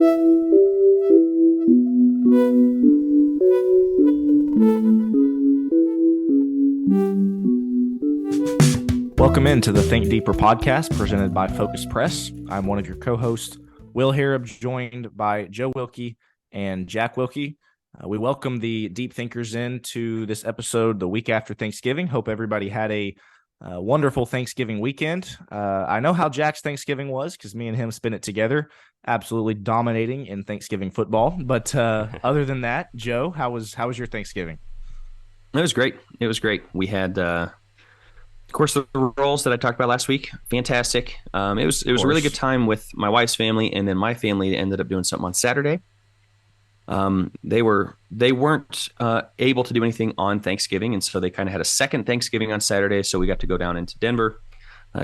Welcome into the Think Deeper podcast presented by Focus Press. I'm one of your co-hosts, Will Harrub, joined by Joe Wilkie and Jack Wilkie. We welcome the deep thinkers into this episode the week after Thanksgiving. Hope everybody had a wonderful Thanksgiving weekend. I know how Jack's Thanksgiving was because me and him spent it together, absolutely dominating in Thanksgiving football. But other than that, Joe, how was your Thanksgiving? It was great. We had, of course, the rolls that I talked about last week. Fantastic. It was a really good time with my wife's family, and then my family ended up doing something on Saturday. They weren't able to do anything on Thanksgiving, and so they kind of had a second Thanksgiving on Saturday. So we got to go down into Denver,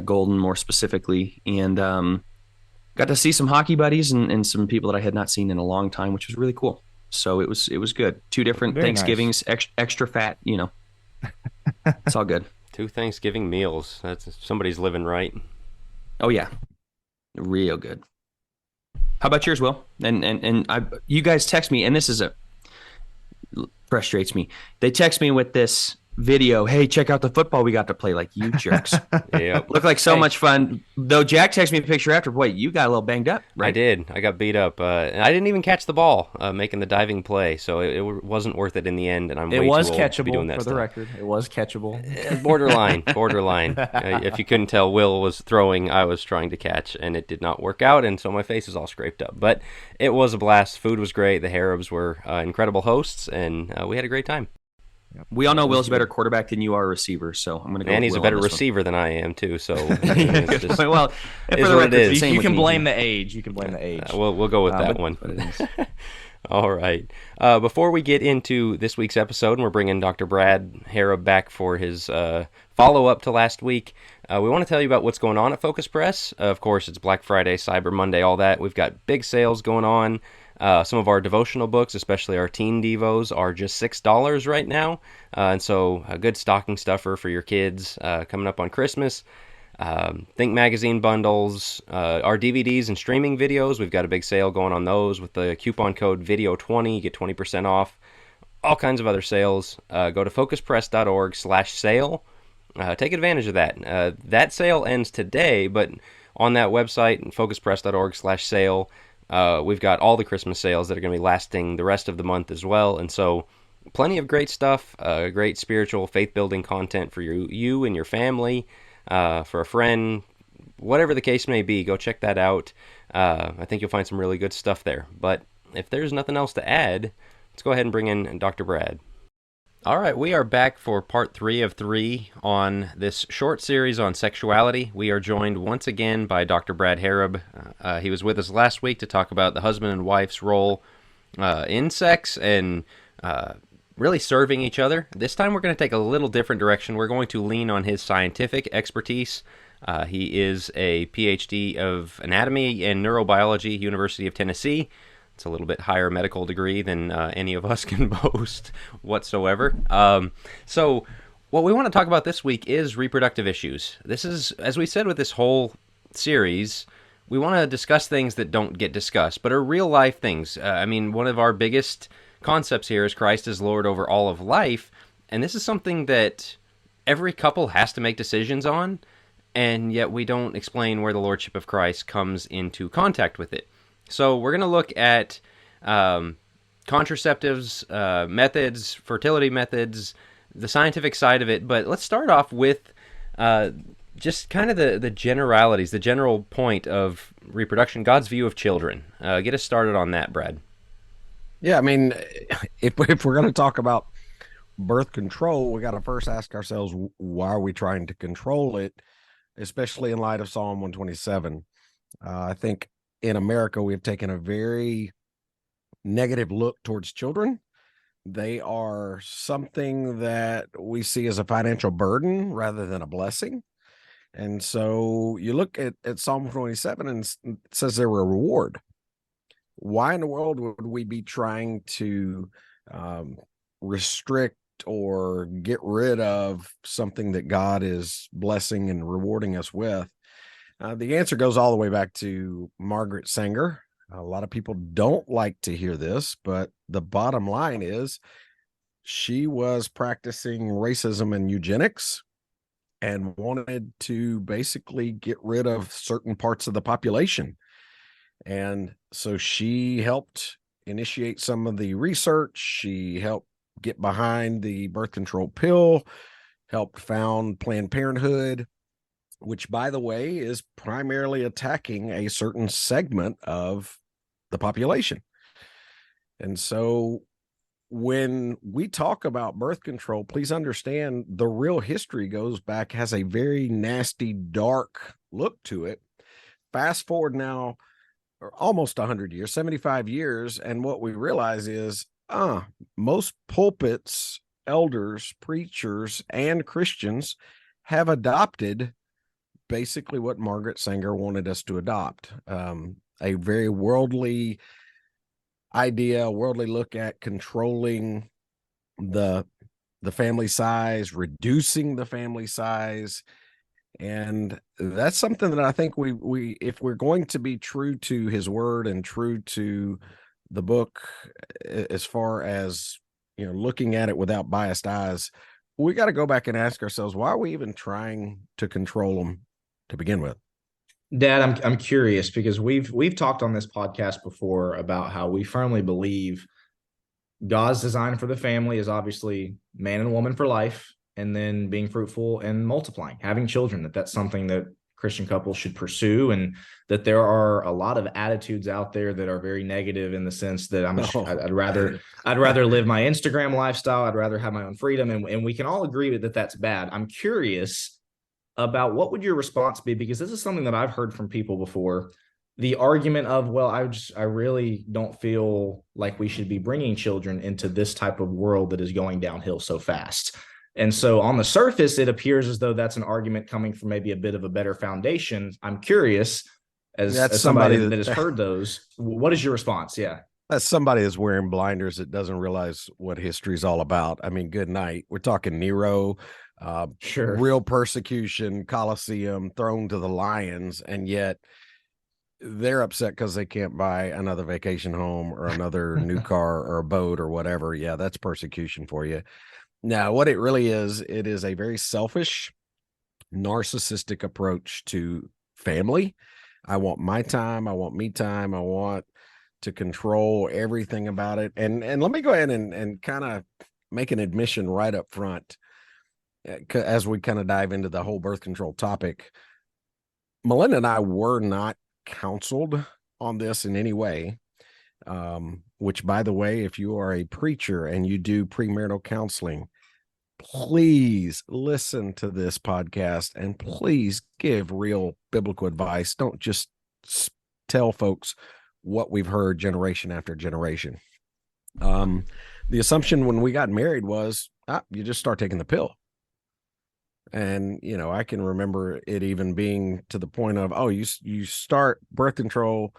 Golden more specifically, and got to see some hockey buddies and some people that I had not seen in a long time, which was really cool. So it was good. Two different Very Thanksgivings, nice. extra fat, It's all good. 2 Thanksgiving meals. That's somebody's living right. Oh yeah, real good. How about yours, Will? And you guys text me, and this frustrates me. They text me with this video. Hey, check out the football we got to play. Like, you jerks. Yep. Looked like so much fun. Though Jack texted me a picture after. Boy, you got a little banged up, right? I did. I got beat up. And I didn't even catch the ball making the diving play, so it wasn't worth it in the end. And I'm way too old to be doing that for stuff. the record. It was catchable. Borderline. If you couldn't tell, Will was throwing, I was trying to catch, and it did not work out, and so my face is all scraped up. But it was a blast. Food was great. The Harrubs were incredible hosts, and we had a great time. We all know Will's a better quarterback than you are a receiver, so I'm going to go. And with he's Will a better on this receiver than I am too. So it's just, well, for the what record, it is. same You with can me. blame the age. You can blame the age. We'll go with that one. All right. Before we get into this week's episode, and we're bringing Dr. Brad Harrub back for his follow-up to last week, we want to tell you about what's going on at Focus Press. Of course, it's Black Friday, Cyber Monday, all that. We've got big sales going on. Some of our devotional books, especially our teen devos, are just $6 right now. And so a good stocking stuffer for your kids coming up on Christmas. Think magazine bundles, our DVDs and streaming videos. We've got a big sale going on those with the coupon code VIDEO20. You get 20% off. All kinds of other sales. Go to focuspress.org/sale. Take advantage of that. That sale ends today, but on that website, focuspress.org/sale, we've got all the Christmas sales that are going to be lasting the rest of the month as well. And so plenty of great stuff, great spiritual, faith-building content for you and your family, for a friend, whatever the case may be. Go check that out. I think you'll find some really good stuff there. But if there's nothing else to add, let's go ahead and bring in Dr. Brad. All right, we are back for part 3 of 3 on this short series on sexuality. We are joined once again by Dr. Brad Harrub. He was with us last week to talk about the husband and wife's role in sex and really serving each other. This time we're going to take a little different direction. We're going to lean on his scientific expertise. He is a PhD of anatomy and neurobiology, University of Tennessee. It's a little bit higher medical degree than any of us can boast whatsoever. So what we want to talk about this week is reproductive issues. This is, as we said with this whole series, we want to discuss things that don't get discussed, but are real life things. One of our biggest concepts here is Christ is Lord over all of life, and this is something that every couple has to make decisions on, and yet we don't explain where the Lordship of Christ comes into contact with it. So we're going to look at contraceptives, methods, fertility methods, the scientific side of it. But let's start off with just kind of the generalities, the general point of reproduction, God's view of children. Get us started on that, Brad. Yeah, if we're going to talk about birth control, we got to first ask ourselves, why are we trying to control it, especially in light of Psalm 127? I think in America, we've taken a very negative look towards children. They are something that we see as a financial burden rather than a blessing. And so you look at Psalm 27 and it says they're a reward. Why in the world would we be trying to restrict or get rid of something that God is blessing and rewarding us with? The answer goes all the way back to Margaret Sanger, A lot of people don't like to hear this, but the bottom line is she was practicing racism and eugenics and wanted to basically get rid of certain parts of the population. And so she helped initiate some of the research. She helped get behind the birth control pill, helped found Planned Parenthood, which, by the way, is primarily attacking a certain segment of the population. And so when we talk about birth control, please understand the real history goes back, has a very nasty, dark look to it. Fast forward now, almost 100 years, 75 years, and what we realize is most pulpits, elders, preachers, and Christians have adopted basically what Margaret Sanger wanted us to adopt, a very worldly idea, a worldly look at controlling the family size, reducing the family size. And that's something that I think we if we're going to be true to his word and true to the book, as far as, looking at it without biased eyes, we got to go back and ask ourselves, why are we even trying to control them to begin with? Dad, I'm curious because we've talked on this podcast before about how we firmly believe God's design for the family is obviously man and woman for life, and then being fruitful and multiplying, having children, that's something that Christian couples should pursue, and that there are a lot of attitudes out there that are very negative in the sense that I'd rather live my Instagram lifestyle. I'd rather have my own freedom. And we can all agree that that's bad. I'm curious about what would your response be? Because this is something that I've heard from people before. The argument of, well, I really don't feel like we should be bringing children into this type of world that is going downhill so fast. And so on the surface, it appears as though that's an argument coming from maybe a bit of a better foundation. I'm curious, as somebody that has heard those, what is your response? Yeah. That's somebody that's wearing blinders that doesn't realize what history is all about. I mean, good night. We're talking Nero, real persecution, Colosseum, thrown to the lions, and yet they're upset because they can't buy another vacation home or another new car or a boat or whatever. Yeah, that's persecution for you. Now, what it really is, it is a very selfish, narcissistic approach to family. I want my time. I want me time. I want to control everything about it. And let me go ahead and kind of make an admission right up front as we kind of dive into the whole birth control topic. Melinda and I were not counseled on this in any way, which, by the way, if you are a preacher and you do premarital counseling, please listen to this podcast and please give real biblical advice. Don't just tell folks what we've heard generation after generation. The assumption when we got married was, you just start taking the pill. And, I can remember it even being to the point of, you start birth control,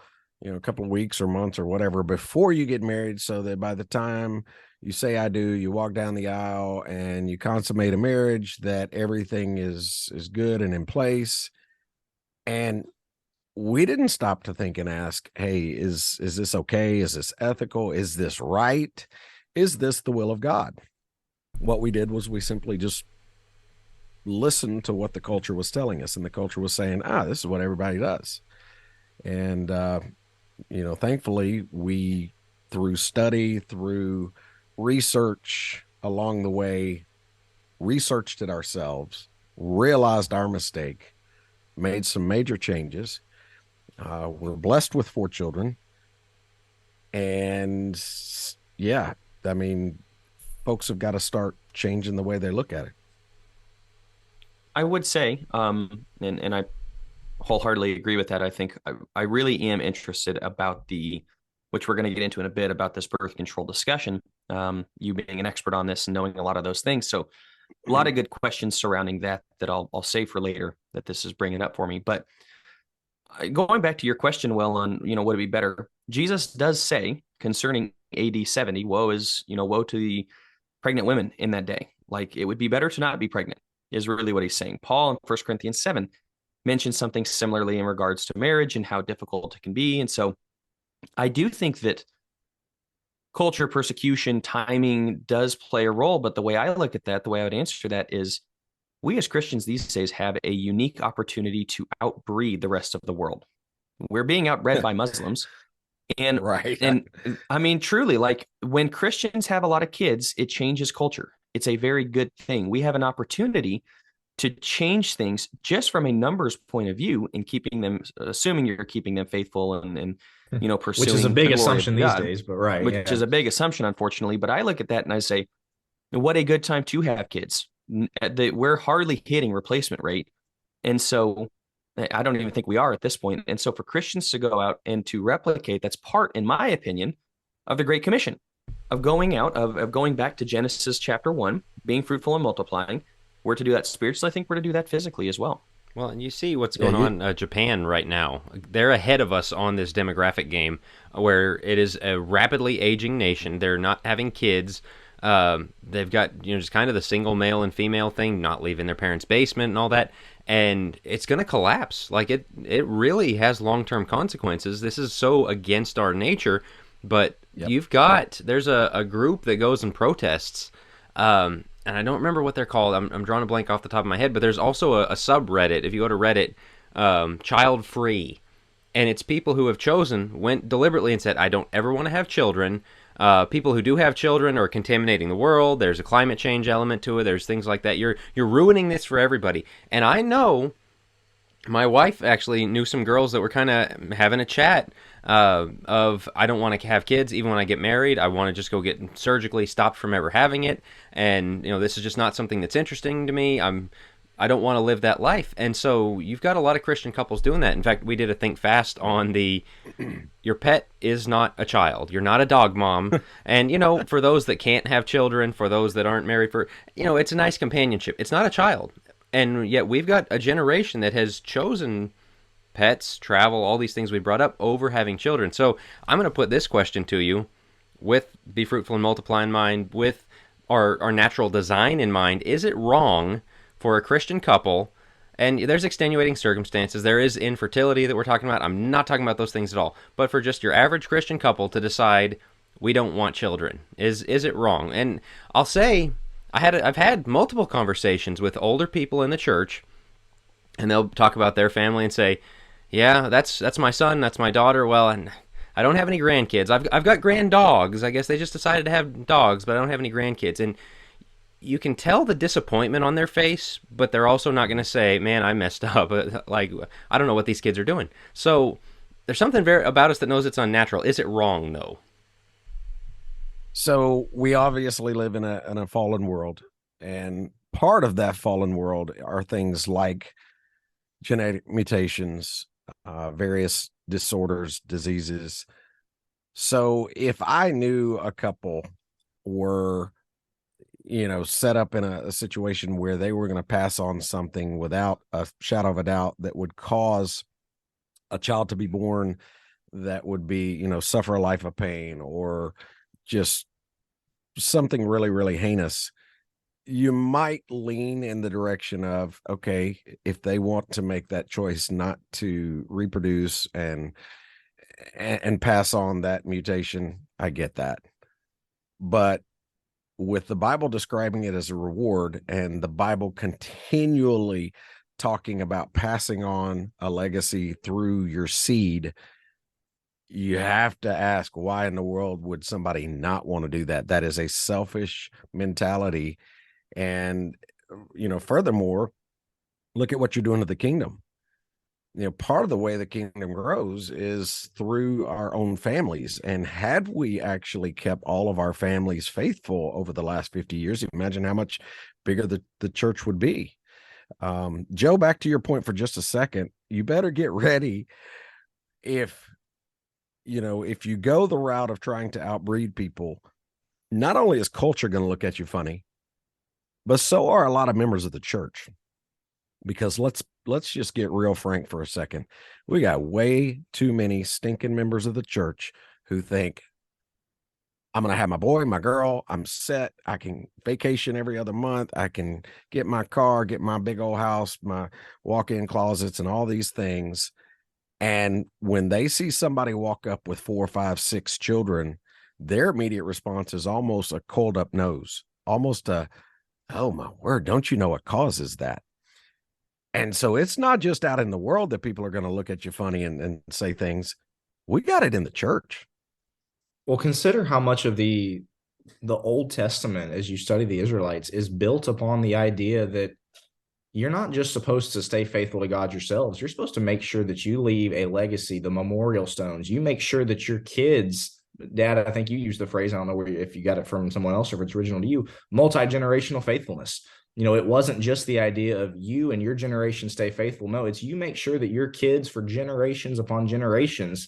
a couple of weeks or months or whatever before you get married, so that by the time you say I do, you walk down the aisle and you consummate a marriage, that everything is good and in place. And we didn't stop to think and ask, hey, is this okay? Is this ethical? Is this right? Is this the will of God? What we did was we simply just listened to what the culture was telling us, and the culture was saying, this is what everybody does. And thankfully, we, through study, through research along the way, researched it ourselves, realized our mistake, made some major changes. We're blessed with 4 children. And yeah, I mean, folks have got to start changing the way they look at it. I would say, and I wholeheartedly agree with that. I think I really am interested about which we're going to get into in a bit, about this birth control discussion. You being an expert on this and knowing a lot of those things. So a lot of good questions surrounding that I'll save for later, that this is bringing up for me. But going back to your question, Will, on, would it be better? Jesus does say concerning AD 70, woe to the pregnant women in that day. Like, it would be better to not be pregnant, is really what he's saying. Paul in 1 Corinthians 7 mentions something similarly in regards to marriage and how difficult it can be. And so I do think that culture, persecution, timing does play a role. But the way I look at that, the way I would answer that is we as Christians these days have a unique opportunity to outbreed the rest of the world. We're being outbred by Muslims. And Right. and I mean, truly, like when Christians have a lot of kids, it changes culture. It's a very good thing. We have an opportunity to change things just from a numbers point of view and keeping them, assuming you're keeping them faithful and Which is a pursuing big the glory assumption of these God, days, but right. which Yeah. is a big assumption, unfortunately. But I look at that and I say, what a good time to have kids. We're hardly hitting replacement rate. And so I don't even think we are at this point. And so for Christians to go out and to replicate, that's part, in my opinion, of the Great Commission of going out, of going back to Genesis chapter 1, being fruitful and multiplying. We're to do that spiritually. I think we're to do that physically as well. Well, and you see what's going on Japan right now. They're ahead of us on this demographic game where it is a rapidly aging nation. They're not having kids. They've got, just kind of the single male and female thing, not leaving their parents' basement and all that. And it's going to collapse. Like it really has long-term consequences. This is so against our nature. But there's a group that goes and protests. And I don't remember what they're called. I'm drawing a blank off the top of my head, but there's also a subreddit. If you go to Reddit, child free, and it's people who have went deliberately and said, I don't ever want to have children. People who do have children are contaminating the world. There's a climate change element to it. There's things like that. You're ruining this for everybody. And I know my wife actually knew some girls that were kind of having a chat of I don't want to have kids even when I get married. I want to just go get surgically stopped from ever having it. And this is just not something that's interesting to me. I don't want to live that life. And so you've got a lot of Christian couples doing that. In fact, we did a Think Fast on your pet is not a child. You're not a dog mom. And, for those that can't have children, for those that aren't married, it's a nice companionship. It's not a child. And yet we've got a generation that has chosen pets, travel, all these things we brought up over having children. So I'm going to put this question to you with be fruitful and multiply in mind, with our natural design in mind. Is it wrong for a Christian couple, and there's extenuating circumstances, there is infertility that we're talking about, I'm not talking about those things at all, but for just your average Christian couple to decide we don't want children, is it wrong? And I'll say I've had multiple conversations with older people in the church, and they'll talk about their family and say, yeah, that's my son, that's my daughter. Well, and I don't have any grandkids. I've got grand dogs. I guess they just decided to have dogs, but I don't have any grandkids. And you can tell the disappointment on their face, but they're also not going to say, man, I messed up. Like, I don't know what these kids are doing. So there's something about us that knows it's unnatural. Is it wrong, though? So we obviously live in a fallen world, and part of that fallen world are things like genetic mutations, various disorders, diseases. So if I knew a couple were, set up in a situation where they were going to pass on something without a shadow of a doubt that would cause a child to be born that would be, suffer a life of pain or just something really, really heinous, you might lean in the direction of, okay, if they want to make that choice not to reproduce and pass on that mutation, I get that. But with the Bible describing it as a reward, and the Bible continually talking about passing on a legacy through your seed, you have to ask, why in the world would somebody not want to do that? That is a selfish mentality. And, furthermore, look at what you're doing to the kingdom. Part of the way the kingdom grows is through our own families. And had we actually kept all of our families faithful over the last 50 years, imagine how much bigger the church would be. Joe, back to your point for just a second, you better get ready if you go the route of trying to outbreed people. Not only is culture going to look at you funny, but so are a lot of members of the church. Because let's just get real frank for a second. We got way too many stinking members of the church who think, I'm going to have my boy, my girl, I'm set. I can vacation every other month. I can get my car, get my big old house, my walk-in closets and all these things. And when they see somebody walk up with 4, 5, 6 children, their immediate response is almost a coiled up nose, almost a, oh my word, don't you know what causes that? And so it's not just out in the world that people are going to look at you funny and say things. We got it in the church. Well, consider how much of the Old Testament, as you study the Israelites, is built upon the idea that you're not just supposed to stay faithful to God yourselves. You're supposed to make sure that you leave a legacy, the memorial stones. You make sure that your kids, Dad, I think you used the phrase, I don't know if you got it from someone else or if it's original to you, multi-generational faithfulness. It wasn't just the idea of you and your generation stay faithful. No, it's you make sure that your kids for generations upon generations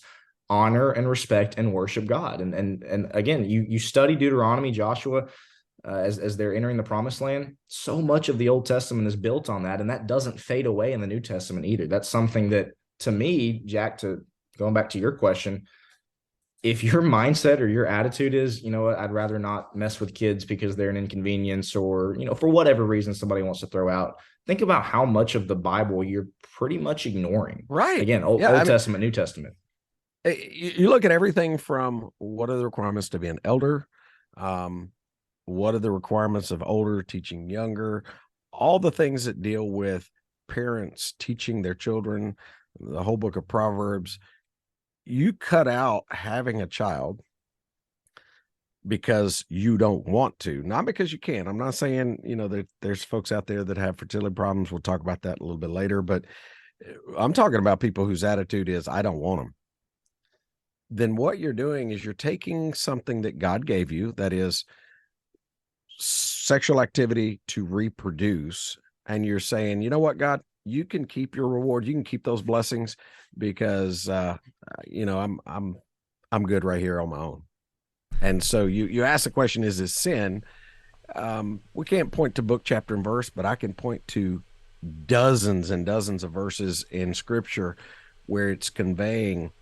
honor and respect and worship God. And again, you study Deuteronomy, Joshua, as they're entering the promised land. So much of the Old Testament is built on that, and that doesn't fade away in the New Testament either. That's something that, to me, Jack, to going back to your question, if your mindset or your attitude is, I'd rather not mess with kids because they're an inconvenience, or, for whatever reason somebody wants to throw out, think about how much of the Bible you're pretty much ignoring. Right. Again, Old Testament, New Testament. You look at everything from what are the requirements to be an elder, what are the requirements of older teaching younger, all the things that deal with parents teaching their children, the whole book of Proverbs. You cut out having a child because you don't want to, not because you can. I'm not saying, that there's folks out there that have fertility problems. We'll talk about that a little bit later, but I'm talking about people whose attitude is, I don't want them. Then what you're doing is you're taking something that God gave you, that is sexual activity to reproduce, and you're saying, you know what, God, you can keep your reward, you can keep those blessings, because I'm good right here on my own. And so you ask the question, is this sin? We can't point to book, chapter, and verse, but I can point to dozens and dozens of verses in Scripture where it's conveying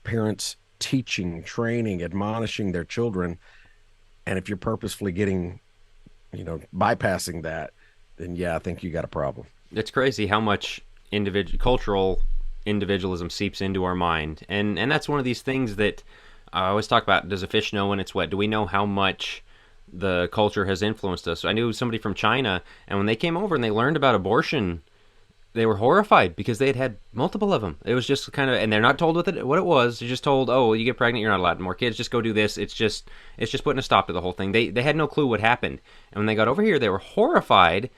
parents teaching, training, admonishing their children. And if you're purposefully bypassing that, then yeah, I think you got a problem. It's crazy how much cultural individualism seeps into our mind. And that's one of these things that I always talk about. Does a fish know when it's wet? Do we know how much the culture has influenced us? I knew somebody from China, and when they came over and they learned about abortion, they were horrified because they had multiple of them. It was just kind of, and they're not told what it was. They're just told, oh, you get pregnant, you're not allowed more kids. Just go do this. It's just putting a stop to the whole thing. They had no clue what happened. And when they got over here, they were horrified,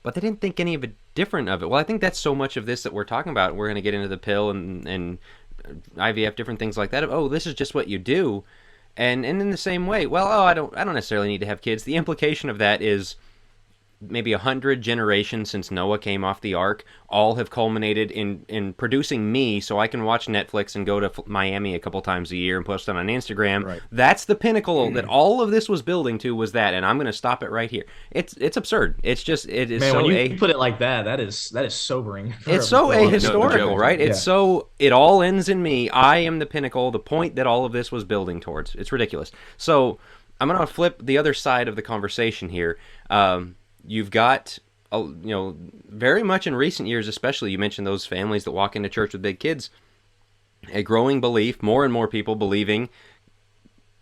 but they didn't think any of it different of it. Well, I think that's so much of this that we're talking about. We're going to get into the pill and IVF, different things like that. Oh, this is just what you do. And in the same way, I don't necessarily need to have kids. The implication of that is maybe 100 generations since Noah came off the ark all have culminated in producing me so I can watch Netflix and go to Miami a couple times a year and post it on Instagram. Right. That's the pinnacle that all of this was building to, was that, and I'm going to stop it right here. It's absurd. It's just, it is. Man, so when you put it like that is sobering. It's so ahistorical, right? It's so, it all ends in me. I am the pinnacle, the point that all of this was building towards. It's ridiculous. So I'm going to flip the other side of the conversation here. You've got, very much in recent years, especially, you mentioned those families that walk into church with big kids, a growing belief, more and more people believing,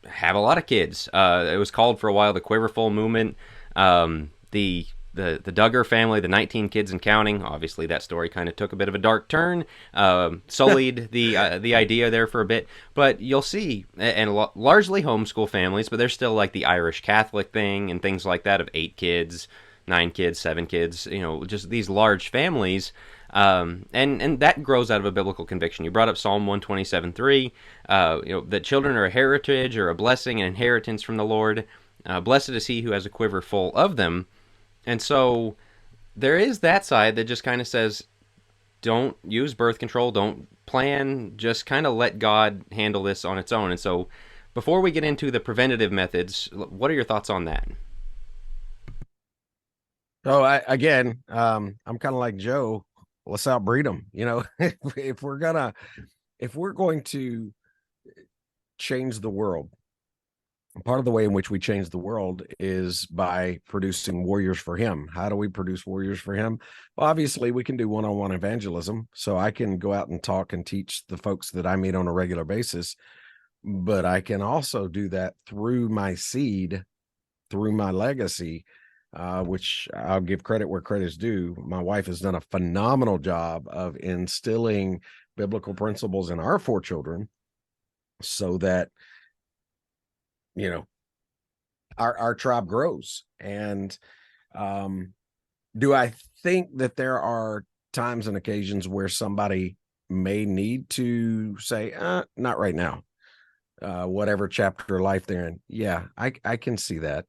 have a lot of kids. It was called for a while the Quiverful movement. The Duggar family, the 19 kids and counting. Obviously, that story kind of took a bit of a dark turn, sullied the idea there for a bit. But you'll see, and largely homeschool families, but there's still like the Irish Catholic thing and things like that of 8 kids, 9 kids, 7 kids, just these large families. And that grows out of a biblical conviction. You brought up Psalm 127:3, that children are a heritage or a blessing, an inheritance from the Lord. Blessed is he who has a quiver full of them. And so there is that side that just kind of says, don't use birth control, don't plan, just kind of let God handle this on its own. And so before we get into the preventative methods, what are your thoughts on that? So I'm kind of like Joe. Let's outbreed them. If we're going to change the world, part of the way in which we change the world is by producing warriors for him. How do we produce warriors for him? Well, obviously we can do one-on-one evangelism. So I can go out and talk and teach the folks that I meet on a regular basis, but I can also do that through my seed, through my legacy, which I'll give credit where credit is due. My wife has done a phenomenal job of instilling biblical principles in our 4 children so that, you know, our tribe grows. And do I think that there are times and occasions where somebody may need to say, not right now, whatever chapter of life they're in? Yeah, I can see that.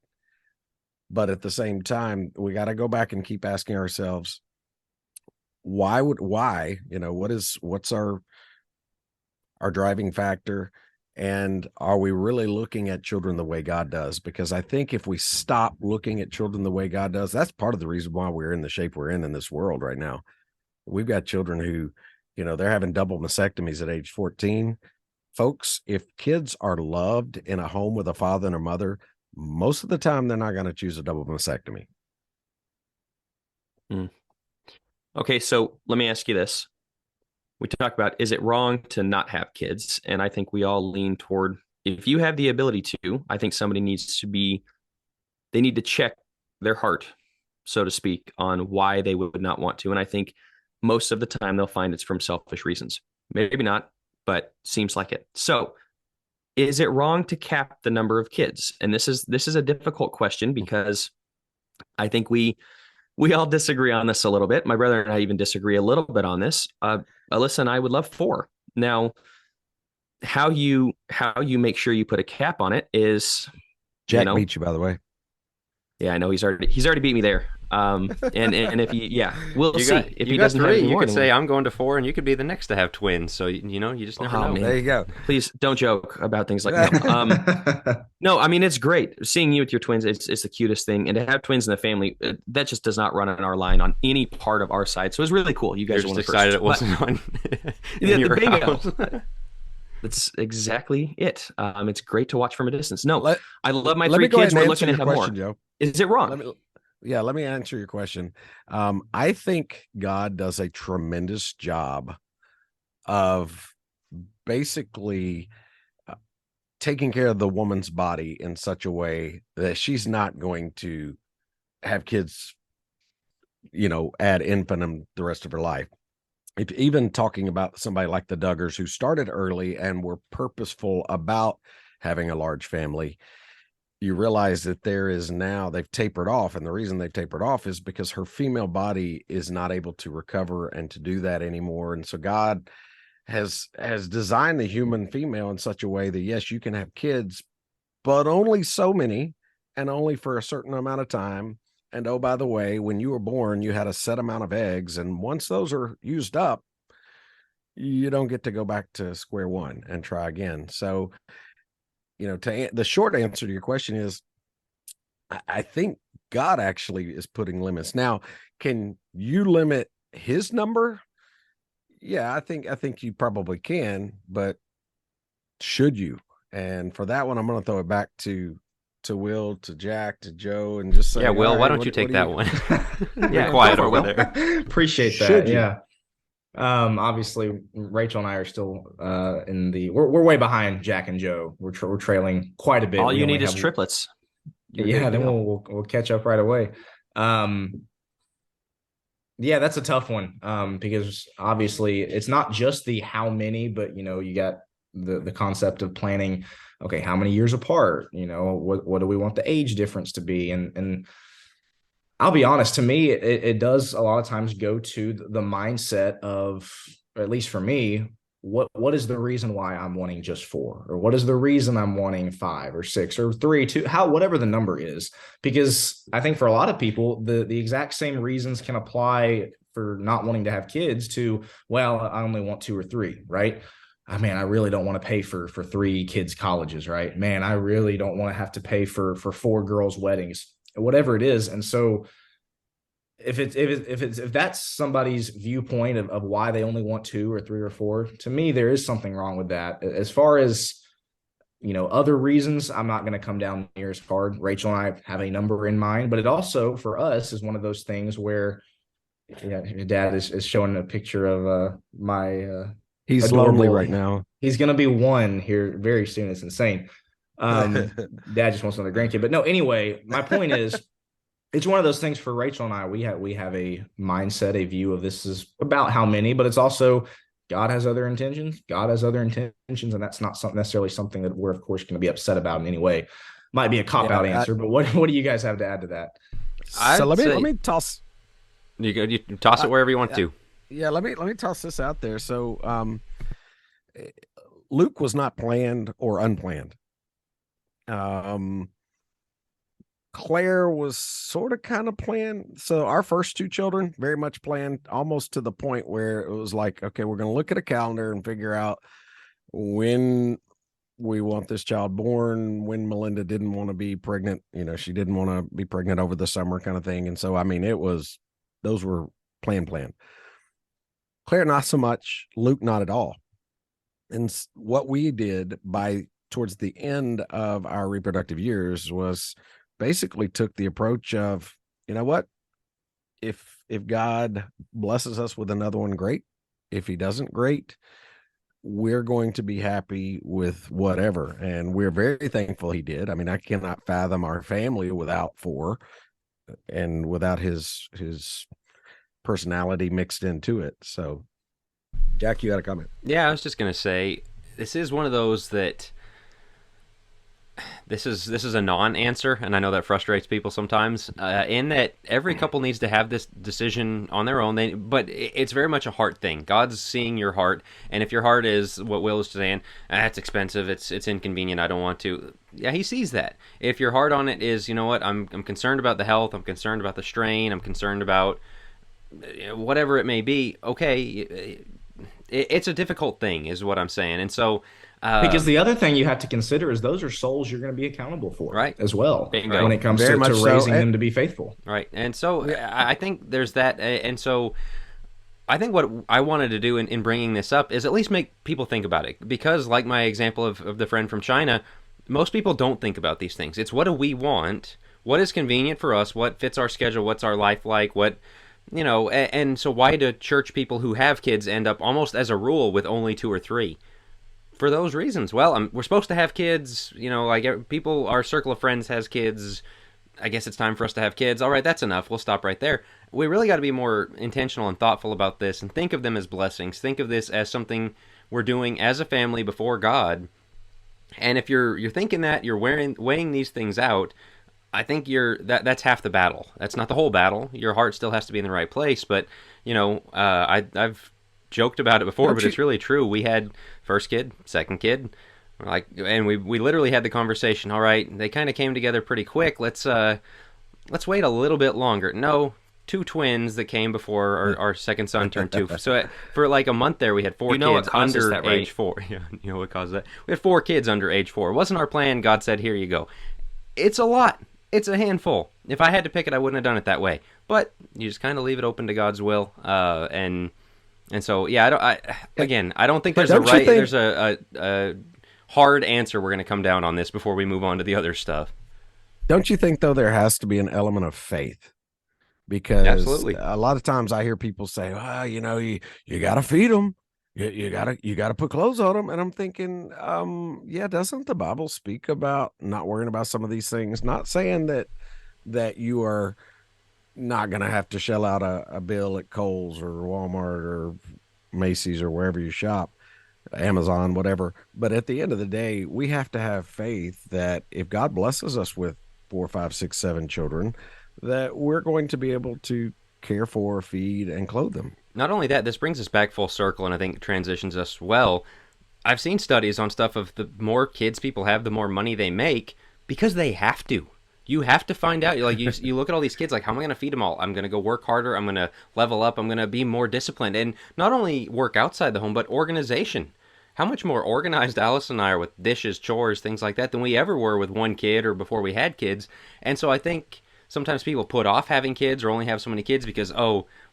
But at the same time, we got to go back and keep asking ourselves, why, what's our driving factor? And are we really looking at children the way God does? Because I think if we stop looking at children the way God does, that's part of the reason why we're in the shape we're in this world right now. We've got children who, they're having double mastectomies at age 14. Folks, if kids are loved in a home with a father and a mother, most of the time they're not going to choose a double mastectomy. Okay, so let me ask you this. We talk about, is it wrong to not have kids? And I think we all lean toward, if you have the ability to, I think somebody they need to check their heart, so to speak, on why they would not want to. And I think most of the time they'll find it's from selfish reasons. Maybe not, but seems like it. So is it wrong to cap the number of kids? And this is a difficult question because I think we all disagree on this a little bit. My brother and I even disagree a little bit on this. Alyssa and I would love 4. Now, how you make sure you put a cap on it is Jack beat you, by the way. Yeah, I know he's already beat me there. And if we'll see. If he doesn't have 3, any you more, could say I'm going to 4, and you could be the next to have twins. So you just never know. Man. There you go. Please don't joke about things like that. No, I mean, it's great seeing you with your twins. It's the cutest thing, and to have twins in the family, that just does not run in our line on any part of our side. So it's really cool. You guys are are just excited it wasn't on. The bingo. That's exactly it. It's great to watch from a distance. No, I love my 3 kids. We're looking to have more. Joe. Is it wrong? Let me answer your question. I think God does a tremendous job of basically taking care of the woman's body in such a way that she's not going to have kids, ad infinitum the rest of her life. If even talking about somebody like the Duggars, who started early and were purposeful about having a large family, you realize that they've tapered off. And the reason they've tapered off is because her female body is not able to recover and to do that anymore. And so God has designed the human female in such a way that, yes, you can have kids, but only so many and only for a certain amount of time. And oh, by the way, when you were born, you had a set amount of eggs. And once those are used up, you don't get to go back to square one and try again. So, the short answer to your question is, I think God actually is putting limits. Now, can you limit his number? Yeah, I think you probably can, but should you? And for that one, I'm going to throw it back to Will, to Jack, to Joe, and just say, yeah, Will, why don't you take that one? Yeah, quiet over there. Appreciate that. Yeah. Obviously Rachel and I are still we're way behind Jack and Joe. We're trailing quite a bit. All you need is triplets. Then we'll catch up right away. Yeah, that's a tough one. Because obviously it's not just the how many, but you got the concept of planning. Okay, how many years apart? What do we want the age difference to be? And I'll be honest, to me, it does a lot of times go to the mindset of, at least for me, what is the reason why I'm wanting just 4, or what is the reason I'm wanting 5 or 6 or 3, 2, whatever the number is. Because I think for a lot of people, the exact same reasons can apply for not wanting to have kids to, well, I only want 2 or 3, right? Man, I really don't want to pay for 3 kids' colleges, right? Man, I really don't want to have to pay for 4 girls' weddings, whatever it is. And so if that's somebody's viewpoint of why they only want 2 or 3 or 4, to me, there is something wrong with that. As far as other reasons, I'm not going to come down near as hard. Rachel and I have a number in mind, but it also for us is one of those things where, your dad is showing a picture of my He's adorable, lonely right now. He's going to be one here very soon. It's insane. Dad just wants another grandkid. But no, anyway, my point is, it's one of those things for Rachel and I. We have a mindset, a view of this is about how many, but it's also God has other intentions. God has other intentions, and that's not necessarily something that we're, of course, going to be upset about in any way. Might be a cop-out answer, but what do you guys have to add to that? So let me toss. You toss it wherever you want to. Yeah, let me toss this out there. So, Luke was not planned or unplanned. Claire was sort of kind of planned. So our first two children very much planned, almost to the point where it was like, okay, we're going to look at a calendar and figure out when we want this child born, when Melinda didn't want to be pregnant. She didn't want to be pregnant over the summer kind of thing. And so, I mean, those were planned. Claire, not so much. Luke, not at all. And what we did towards the end of our reproductive years was basically took the approach of, you know what, if God blesses us with another one, great. If he doesn't, great. We're going to be happy with whatever. And we're very thankful he did. I mean, I cannot fathom our family without four and without his personality mixed into it. So Jack, you had a comment. Yeah, I was just going to say, this is one of those that this is a non-answer, and I know that frustrates people sometimes, in that every couple needs to have this decision on their own, but it's very much a heart thing. God's seeing your heart, and if your heart is what Will is saying, it's expensive, it's inconvenient, I don't want to. Yeah, he sees that. If your heart on it is, you know what, I'm concerned about the health, I'm concerned about the strain, I'm concerned about whatever it may be, okay, it's a difficult thing is what I'm saying. And so because the other thing you have to consider is those are souls you're going to be accountable for, right, as well, bingo, when it comes to raising them to be faithful, right. And so I think there's that. And so I think what I wanted to do in bringing this up is at least make people think about it, because like my example of the friend from China, most people don't think about these things. It's what do we want, what is convenient for us, what fits our schedule, what's our life like, what, and so why do church people who have kids end up almost as a rule with only 2 or 3? For those reasons. Well, we're supposed to have kids, like people, our circle of friends has kids. I guess it's time for us to have kids. All right, that's enough. We'll stop right there. We really got to be more intentional and thoughtful about this and think of them as blessings. Think of this as something we're doing as a family before God. And if you're thinking that, you're weighing these things out, I think that's half the battle. That's not the whole battle. Your heart still has to be in the right place. But, I've joked about it before, but it's really true. We had first kid, second kid, and we literally had the conversation. All right, they kind of came together pretty quick. Let's wait a little bit longer. No, 2 twins that came before our second son turned 2. So for like a month there, we had 4 kids under that, right? age 4. Yeah, you know what caused that? We had 4 kids under age 4. It wasn't our plan. God said, "Here you go." It's a lot. It's a handful. If I had to pick it, I wouldn't have done it that way. But you just kind of leave it open to God's will, and so, yeah, I don't think there's there's a hard answer we're going to come down on this before we move on to the other stuff. Don't you think, though, there has to be an element of faith? Because absolutely, a lot of times I hear people say, well, you got to feed them. You got to put clothes on them. And I'm thinking, doesn't the Bible speak about not worrying about some of these things? Not saying that you are not going to have to shell out a bill at Kohl's or Walmart or Macy's or wherever you shop, Amazon, whatever. But at the end of the day, we have to have faith that if God blesses us with 4, 5, 6, 7 children, that we're going to be able to care for, feed, and clothe them. Not only that, this brings us back full circle, and I think transitions us well. I've seen studies on stuff of the more kids people have, the more money they make, because they have to. You have to find out. Like you look at all these kids, like, how am I going to feed them all? I'm going to go work harder. I'm going to level up. I'm going to be more disciplined. And not only work outside the home, but organization. How much more organized Alice and I are with dishes, chores, things like that than we ever were with 1 kid or before we had kids. And so I think sometimes people put off having kids or only have so many kids because,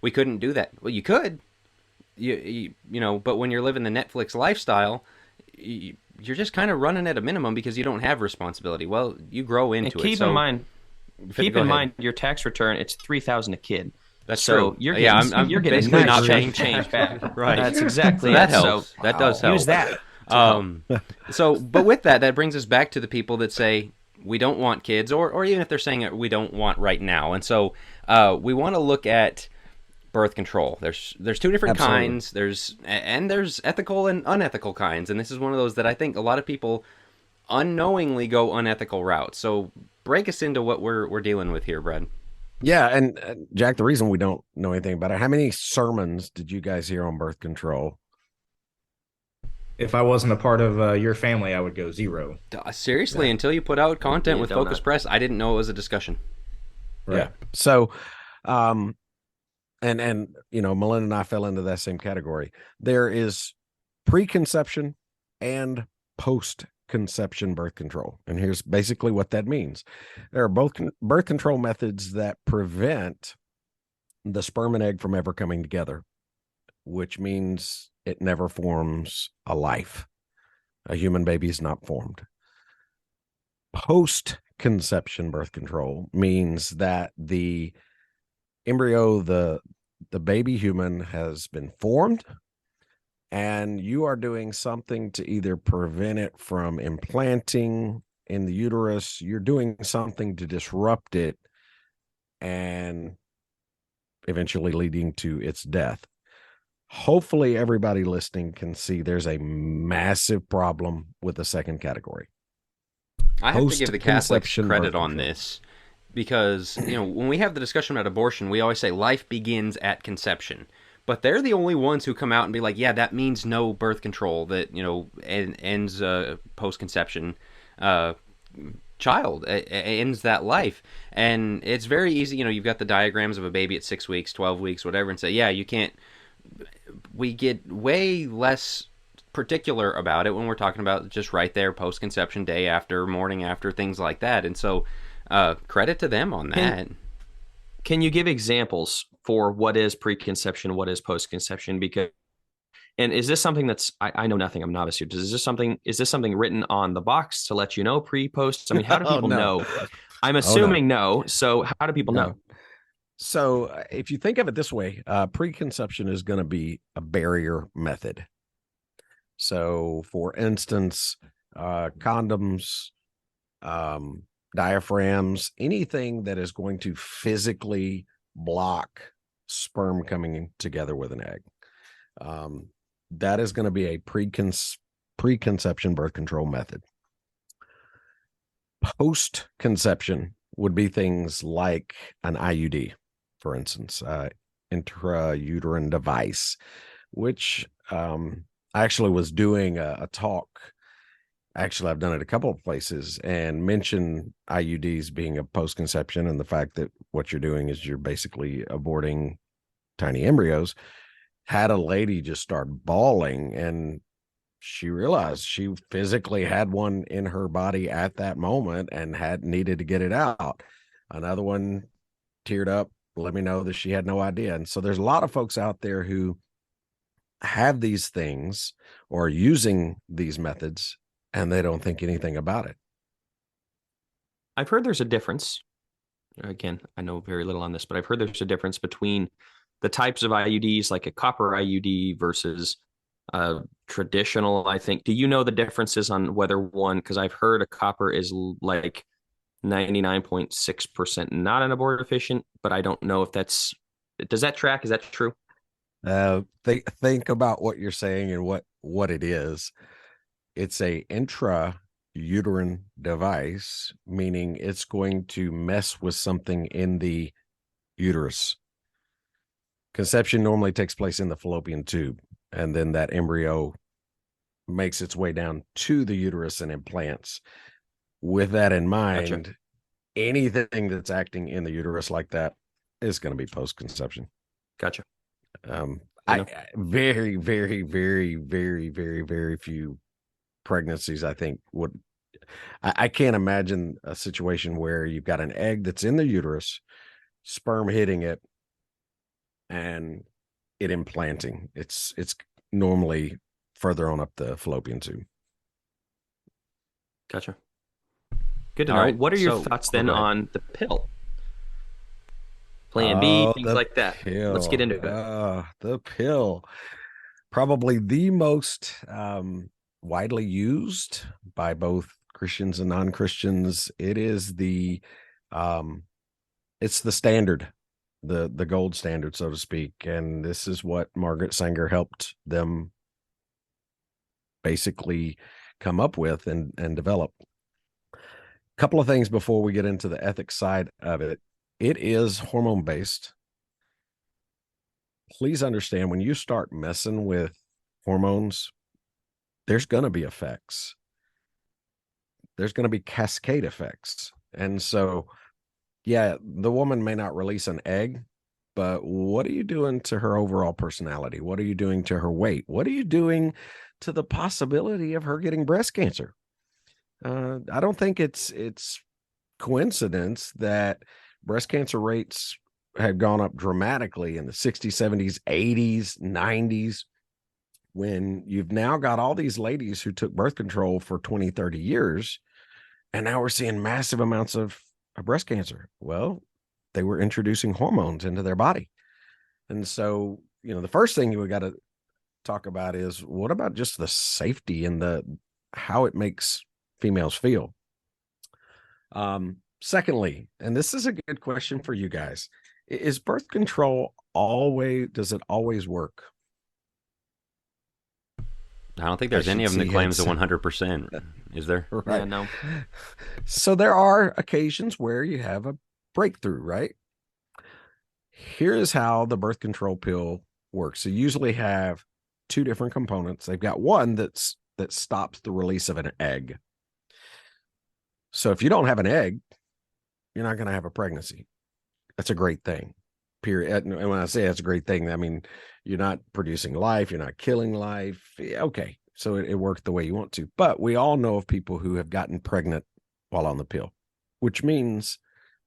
we couldn't do that. Well, you could, but when you're living the Netflix lifestyle, you're just kind of running at a minimum because you don't have responsibility. Well, you grow into and keep it. So in mind your tax return. It's $3,000 a kid. That's so true. You're getting, I'm you're getting basically not chunk paying change back. Right. That's exactly so that it. helps. So that does help. Use that. But with that brings us back to the people that say we don't want kids, or even if they're saying it, we don't want right now. And so we want to look at birth control. There's two different kinds. There's ethical and unethical kinds, and this is one of those that I think a lot of people unknowingly go unethical routes. So break us into what we're dealing with here, Brad. Yeah, and Jack, the reason we don't know anything about it, how many sermons did you guys hear on birth control? If I wasn't a part of your family, I would go 0. Seriously, until you put out content with Focus Press, I didn't know it was a discussion. Right. Yeah. So, and Melinda and I fell into that same category. There is preconception and post-conception birth control. And here's basically what that means. There are both birth control methods that prevent the sperm and egg from ever coming together, which means it never forms a life. A human baby is not formed. Post-conception birth control means that the embryo, the baby human, has been formed, and you are doing something to either prevent it from implanting in the uterus. You're doing something to disrupt it and eventually leading to its death. Hopefully everybody listening can see there's a massive problem with the second category. I have to give the Catholics credit on this because, when we have the discussion about abortion, we always say life begins at conception. But they're the only ones who come out and be like, yeah, that means no birth control, that, ends post-conception child, ends that life. And it's very easy, you've got the diagrams of a baby at 6 weeks, 12 weeks, whatever, and say, yeah, you can't. We get way less particular about it when we're talking about just right there, post-conception, day after, morning after, things like that. And so credit to them on that. Can you give examples for what is preconception, what is post-conception? And is this something that's, I know nothing, I'm novice here. Is this something written on the box to let you know pre-post? I mean, how do people know? I'm assuming no. So how do people know? So if you think of it this way, preconception is going to be a barrier method. So for instance, condoms, diaphragms, anything that is going to physically block sperm coming together with an egg. That is going to be a preconception birth control method. Post-conception would be things like an IUD, for instance, intrauterine device, which I actually was doing a talk. Actually, I've done it a couple of places and mentioned IUDs being a post-conception and the fact that what you're doing is you're basically aborting tiny embryos. Had a lady just start bawling, and she realized she physically had one in her body at that moment and had needed to get it out. Another one teared up, let me know that she had no idea. And so there's a lot of folks out there who have these things or using these methods, and they don't think anything about it. I've heard there's a difference. Again, I know very little on this, but I've heard there's a difference between the types of IUDs, like a copper IUD versus traditional, I think. Do you know the differences on whether one, because I've heard a copper is like 99.6% not an abortifacient, but I don't know if does that track? Is that true? Think about what you're saying and what it is. It's a intrauterine device, meaning it's going to mess with something in the uterus. Conception normally takes place in the fallopian tube, and then that embryo makes its way down to the uterus and implants. With that in mind, gotcha. Anything that's acting in the uterus like that is going to be post-conception. Gotcha. Very, very, very, very, very, very few pregnancies, I think, I can't imagine a situation where you've got an egg that's in the uterus, sperm hitting it, and it implanting. It's normally further on up the fallopian tube. Gotcha. Good to All know. right, What are your so- thoughts oh, then go ahead. on the pill? Plan B, things The like that. Let's get into it. The pill, probably the most widely used by both Christians and non-Christians. It is it's the standard, the gold standard, so to speak. And this is what Margaret Sanger helped them basically come up with and develop. A couple of things before we get into the ethics side of it. It is hormone based. Please understand, when you start messing with hormones, there's going to be effects. There's going to be cascade effects. And so, yeah, the woman may not release an egg, but what are you doing to her overall personality? What are you doing to her weight? What are you doing to the possibility of her getting breast cancer? I don't think it's coincidence that breast cancer rates had gone up dramatically in the 60s, 70s, 80s, 90s, when you've now got all these ladies who took birth control for 20, 30 years, and now we're seeing massive amounts of breast cancer. Well, they were introducing hormones into their body. And so, the first thing we got to talk about is, what about just the safety and how it makes females feel? Secondly, and this is a good question for you guys, is birth control does it always work? I don't think there's any of them that claims 100%. Is there? Right. Yeah, no. So there are occasions where you have a breakthrough, right? Here is how the birth control pill works. So you usually have two different components. They've got one that stops the release of an egg. So if you don't have an egg, you're not going to have a pregnancy. That's a great thing, period. And when I say that's a great thing, I mean, you're not producing life, you're not killing life. Okay, so it worked the way you want to. But we all know of people who have gotten pregnant while on the pill, which means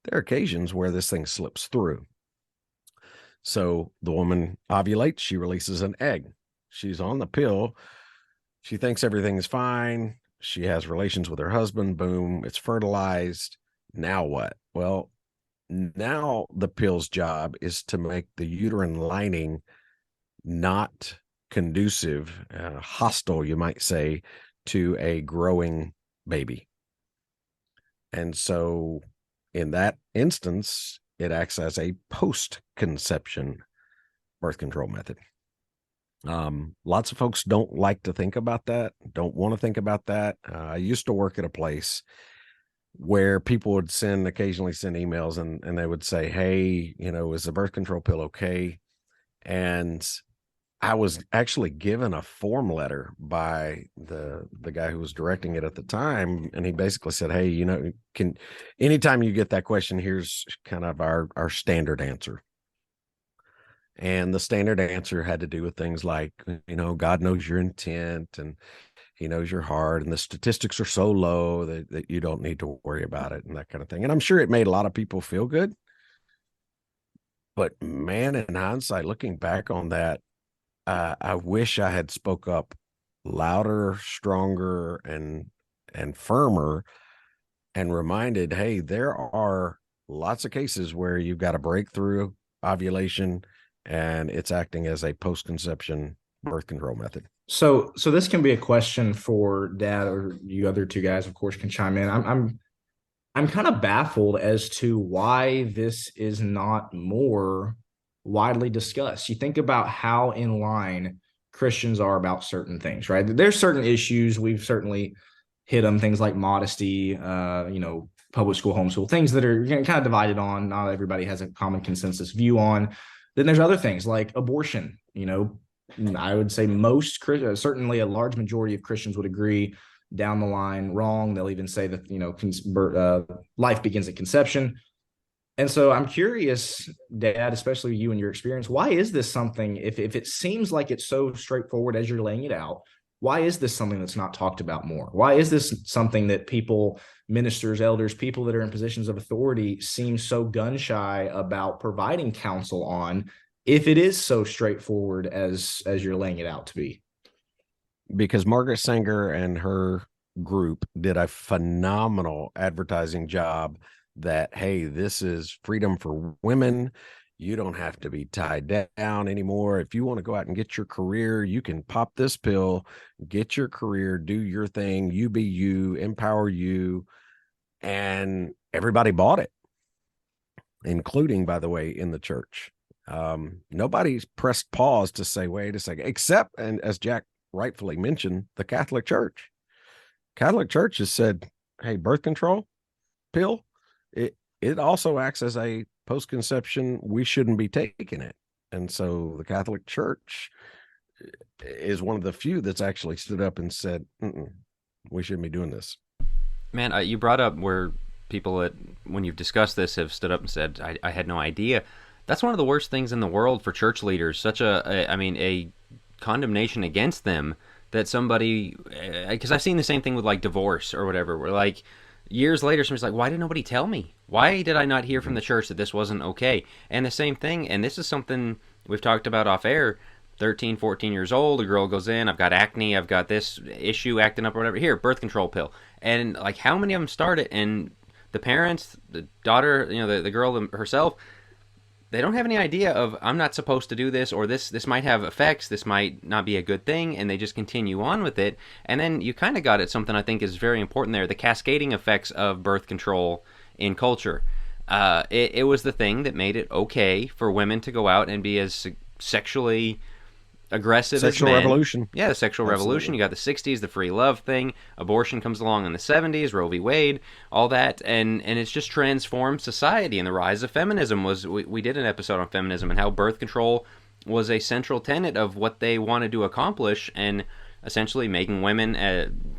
there are occasions where this thing slips through. So the woman ovulates, she releases an egg. She's on the pill. She thinks everything is fine. She has relations with her husband. Boom, it's fertilized. Now what? Well, now the pill's job is to make the uterine lining not conducive, hostile, you might say, to a growing baby. And so in that instance, it acts as a post-conception birth control method. Lots of folks don't like to think about that, don't want to think about that. I used to work at a place where people would occasionally send emails and they would say, hey, is the birth control pill okay? And I was actually given a form letter by the guy who was directing it at the time. And he basically said, hey, anytime you get that question, here's kind of our standard answer. And the standard answer had to do with things like, God knows your intent and He knows your heart, and the statistics are so low that you don't need to worry about it and that kind of thing. And I'm sure it made a lot of people feel good. But man, in hindsight, looking back on that, I wish I had spoke up louder, stronger, and firmer, and reminded, hey, there are lots of cases where you've got a breakthrough ovulation and it's acting as a post-conception birth control method. So this can be a question for Dad, or you other two guys, of course, can chime in. I'm kind of baffled as to why this is not more widely discussed. You think about how in line Christians are about certain things, right? There's certain issues. We've certainly hit them, things like modesty, public school, homeschool, things that are kind of divided on. Not everybody has a common consensus view on. Then there's other things like abortion. I would say certainly a large majority of Christians would agree down the line wrong. They'll even say that, life begins at conception. And so I'm curious, Dad, especially you and your experience, why is this something, if it seems like it's so straightforward as you're laying it out, why is this something that's not talked about more? Why is this something that people, ministers, elders, people that are in positions of authority seem so gun shy about providing counsel on, if it is so straightforward as you're laying it out to be? Because Margaret Sanger and her group did a phenomenal advertising job that, hey, this is freedom for women. You don't have to be tied down anymore. If you want to go out and get your career, you can pop this pill, get your career, do your thing, you be you, empower you. And everybody bought it, including, by the way, in the church. Nobody's pressed pause to say, wait a second, except, and as Jack rightfully mentioned, the Catholic Church. Catholic Church has said, hey, birth control pill, it also acts as a post-conception. We shouldn't be taking it. And so the Catholic Church is one of the few that's actually stood up and said, we shouldn't be doing this. Man, you brought up where people when you've discussed this have stood up and said, I had no idea. That's one of the worst things in the world for church leaders. Such a condemnation against them that somebody, because I've seen the same thing with like divorce or whatever, where like years later somebody's like, why did nobody tell me? Why did I not hear from the church that this wasn't okay? And the same thing, and this is something we've talked about off air, 13, 14 years old, a girl goes in, I've got acne, I've got this issue acting up or whatever, here, birth control pill. And like how many of them start it, and the parents, the daughter, the girl herself, they don't have any idea of, I'm not supposed to do this, or this might have effects, this might not be a good thing, and they just continue on with it. And then you kind of got at something I think is very important there, the cascading effects of birth control in culture. It was the thing that made it okay for women to go out and be as sexually aggressive sexual as men. revolution. Yeah, the sexual revolution. You got the 60s, the free love thing. Abortion comes along in the 70s, Roe v. Wade, all that. And it's just transformed society. And the rise of feminism was, we did an episode on feminism and how birth control was a central tenet of what they wanted to accomplish, and essentially making women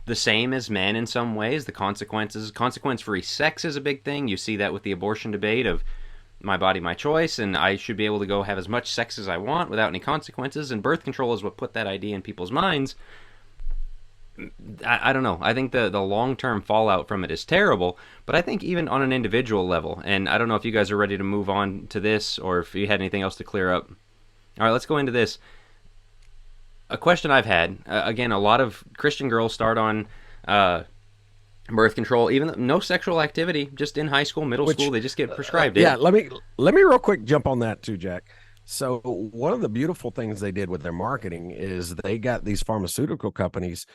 the same as men in some ways. The consequence-free sex is a big thing. You see that with the abortion debate of my body, my choice, and I should be able to go have as much sex as I want without any consequences, and birth control is what put that idea in people's minds. I don't know. I think the long-term fallout from it is terrible, but I think even on an individual level, and I don't know if you guys are ready to move on to this or if you had anything else to clear up. All right, let's go into this. A question I've had, again, a lot of Christian girls start on birth control, even no sexual activity, just in high school, middle school, they just get prescribed it. Yeah, let me real quick jump on that too, Jack. So one of the beautiful things they did with their marketing is they got these pharmaceutical companies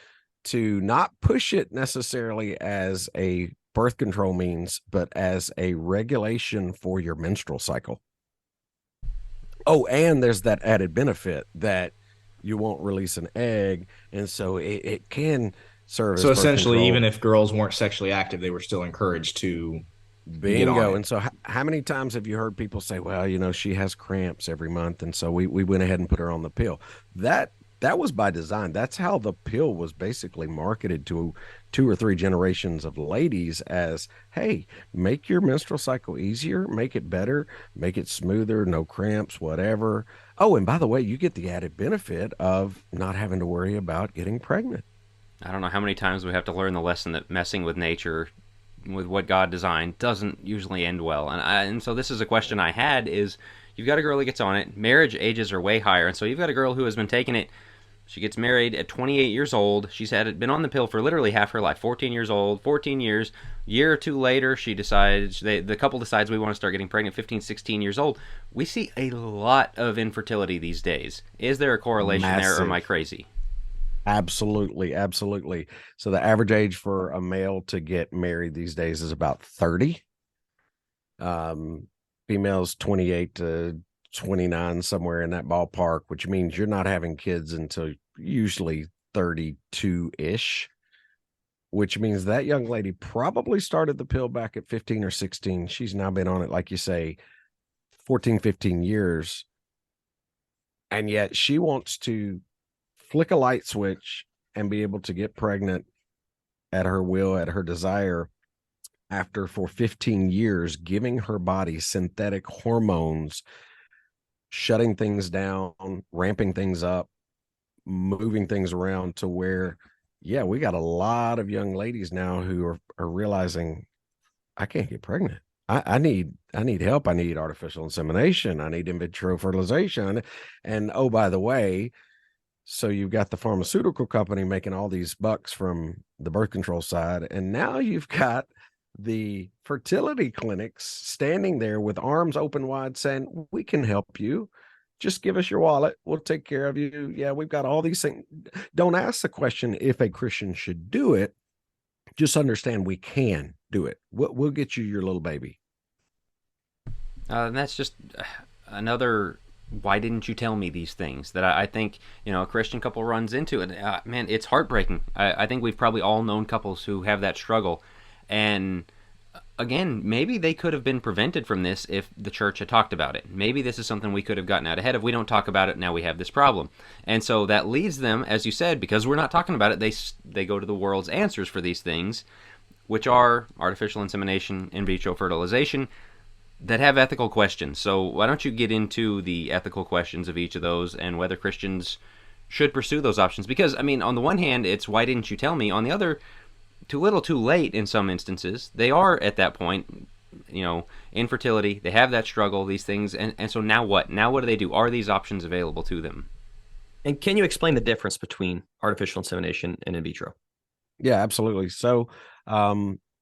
to not push it necessarily as a birth control means, but as a regulation for your menstrual cycle. Oh, and there's that added benefit that you won't release an egg, and so it can serve. So as essentially, control. even if girls weren't sexually active, they were still encouraged to bingo. And so how many times have you heard people say, well, she has cramps every month, and so we went ahead and put her on the pill? That was by design. That's how the pill was basically marketed to 2 or 3 generations of ladies as, hey, make your menstrual cycle easier, make it better, make it smoother, no cramps, whatever. Oh, and by the way, you get the added benefit of not having to worry about getting pregnant. I don't know how many times we have to learn the lesson that messing with nature, with what God designed, doesn't usually end well. And so this is a question I had is, you've got a girl who gets on it, marriage ages are way higher, and so you've got a girl who has been taking it. She gets married at 28 years old. She's been on the pill for literally half her life, 14 years old, 14 years. Year or two later, she decides, the couple decides we want to start getting pregnant, 15, 16 years old. We see a lot of infertility these days. Is there a correlation there, or am I crazy? Absolutely, absolutely. So the average age for a male to get married these days is about 30. Females 28 to 29, somewhere in that ballpark, which means you're not having kids until usually 32-ish, which means that young lady probably started the pill back at 15 or 16. She's now been on it, like you say, 14, 15 years. And yet she wants to flick a light switch and be able to get pregnant at her will, at her desire, after for 15 years giving her body synthetic hormones, shutting things down, ramping things up, moving things around to where, yeah, we got a lot of young ladies now who are realizing, I can't get pregnant. I need help. I need artificial insemination. I need in vitro fertilization. And oh, by the way, So you've got the pharmaceutical company making all these bucks from the birth control side, and now you've got the fertility clinics standing there with arms open wide saying, we can help you. Just give us your wallet. We'll take care of you. Yeah, we've got all these things. Don't ask the question if a Christian should do it. Just understand we can do it. We'll get you your little baby. And that's just another, why didn't you tell me these things that I think, a Christian couple runs into. And man, it's heartbreaking. I think we've probably all known couples who have that struggle. And again, maybe they could have been prevented from this if the church had talked about it. Maybe this is something we could have gotten out ahead of. We don't talk about it, now we have this problem. And so that leads them, as you said, because we're not talking about it, they go to the world's answers for these things, which are artificial insemination, in vitro fertilization, that have ethical questions. So why don't you get into the ethical questions of each of those and whether Christians should pursue those options? Because, on the one hand, it's why didn't you tell me? On the other, too little too late in some instances. They are at that point, infertility, they have that struggle, these things, and so now what? Now what do they do? Are these options available to them? And can you explain the difference between artificial insemination and in vitro? Yeah, absolutely. So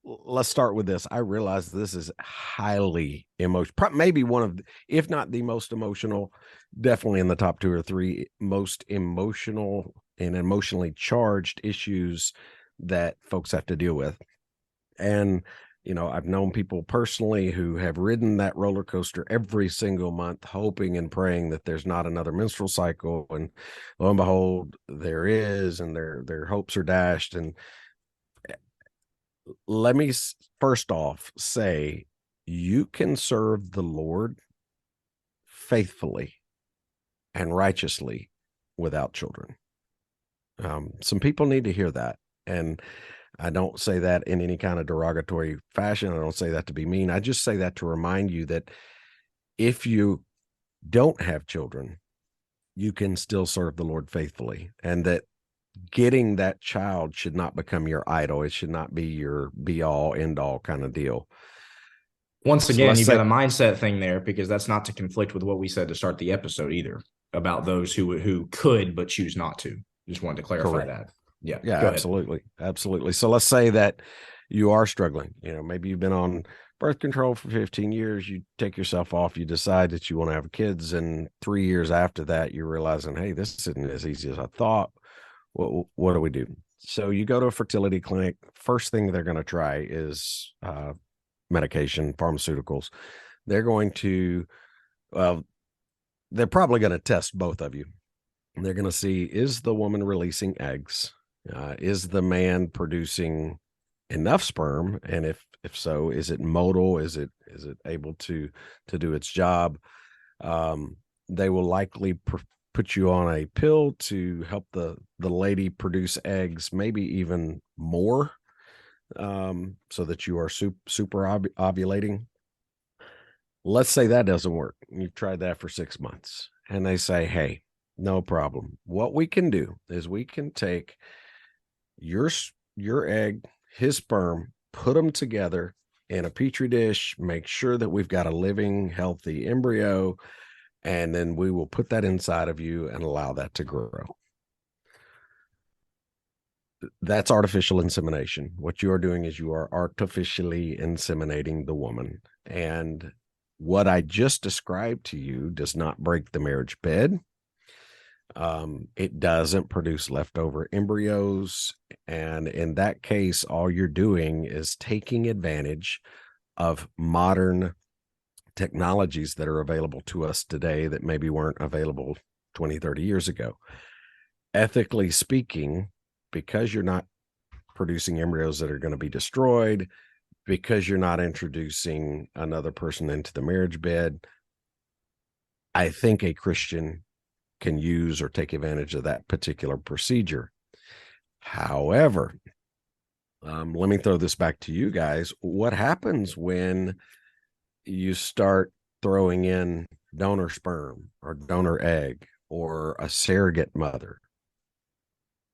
let's start with this. I realize this is highly emotional, maybe one of, if not the most emotional, definitely in the top 2 or 3 most emotional and emotionally charged issues that folks have to deal with. And, I've known people personally who have ridden that roller coaster every single month, hoping and praying that there's not another menstrual cycle. And lo and behold, there is, and their hopes are dashed. And let me first off say, you can serve the Lord faithfully and righteously without children. Some people need to hear that. And I don't say that in any kind of derogatory fashion. I don't say that to be mean. I just say that to remind you that if you don't have children, you can still serve the Lord faithfully, and that getting that child should not become your idol. It should not be your be all end all kind of deal. Once again, you got a mindset thing there, because that's not to conflict with what we said to start the episode either, about those who could but choose not to. Just wanted to clarify that. Yeah, absolutely. So let's say that you are struggling. Maybe you've been on birth control for 15 years. You take yourself off. You decide that you want to have kids, and 3 years after that, you're realizing, hey, this isn't as easy as I thought. What do we do? So you go to a fertility clinic. First thing they're going to try is medication, pharmaceuticals. They're going to, they're probably going to test both of you. They're going to see, is the woman releasing eggs? Is the man producing enough sperm? And if so, is it motile? Is it able to do its job? They will likely put you on a pill to help the lady produce eggs, maybe even more, so that you are super ovulating. Let's say that doesn't work. You've tried that for 6 months, and they say, hey, no problem. What we can do is we can take your egg, his sperm, put them together in a petri dish, make sure that we've got a living, healthy embryo, and then we will put that inside of you and allow that to grow. That's artificial insemination. What you are doing is you are artificially inseminating the woman. And what I just described to you does not break the marriage bed. It doesn't produce leftover embryos. And in that case, all you're doing is taking advantage of modern technologies that are available to us today that maybe weren't available 20, 30 years ago. Ethically speaking, because you're not producing embryos that are going to be destroyed, because you're not introducing another person into the marriage bed, I think a Christian can use or take advantage of that particular procedure. However, let me throw this back to you guys. What happens when you start throwing in donor sperm or donor egg or a surrogate mother?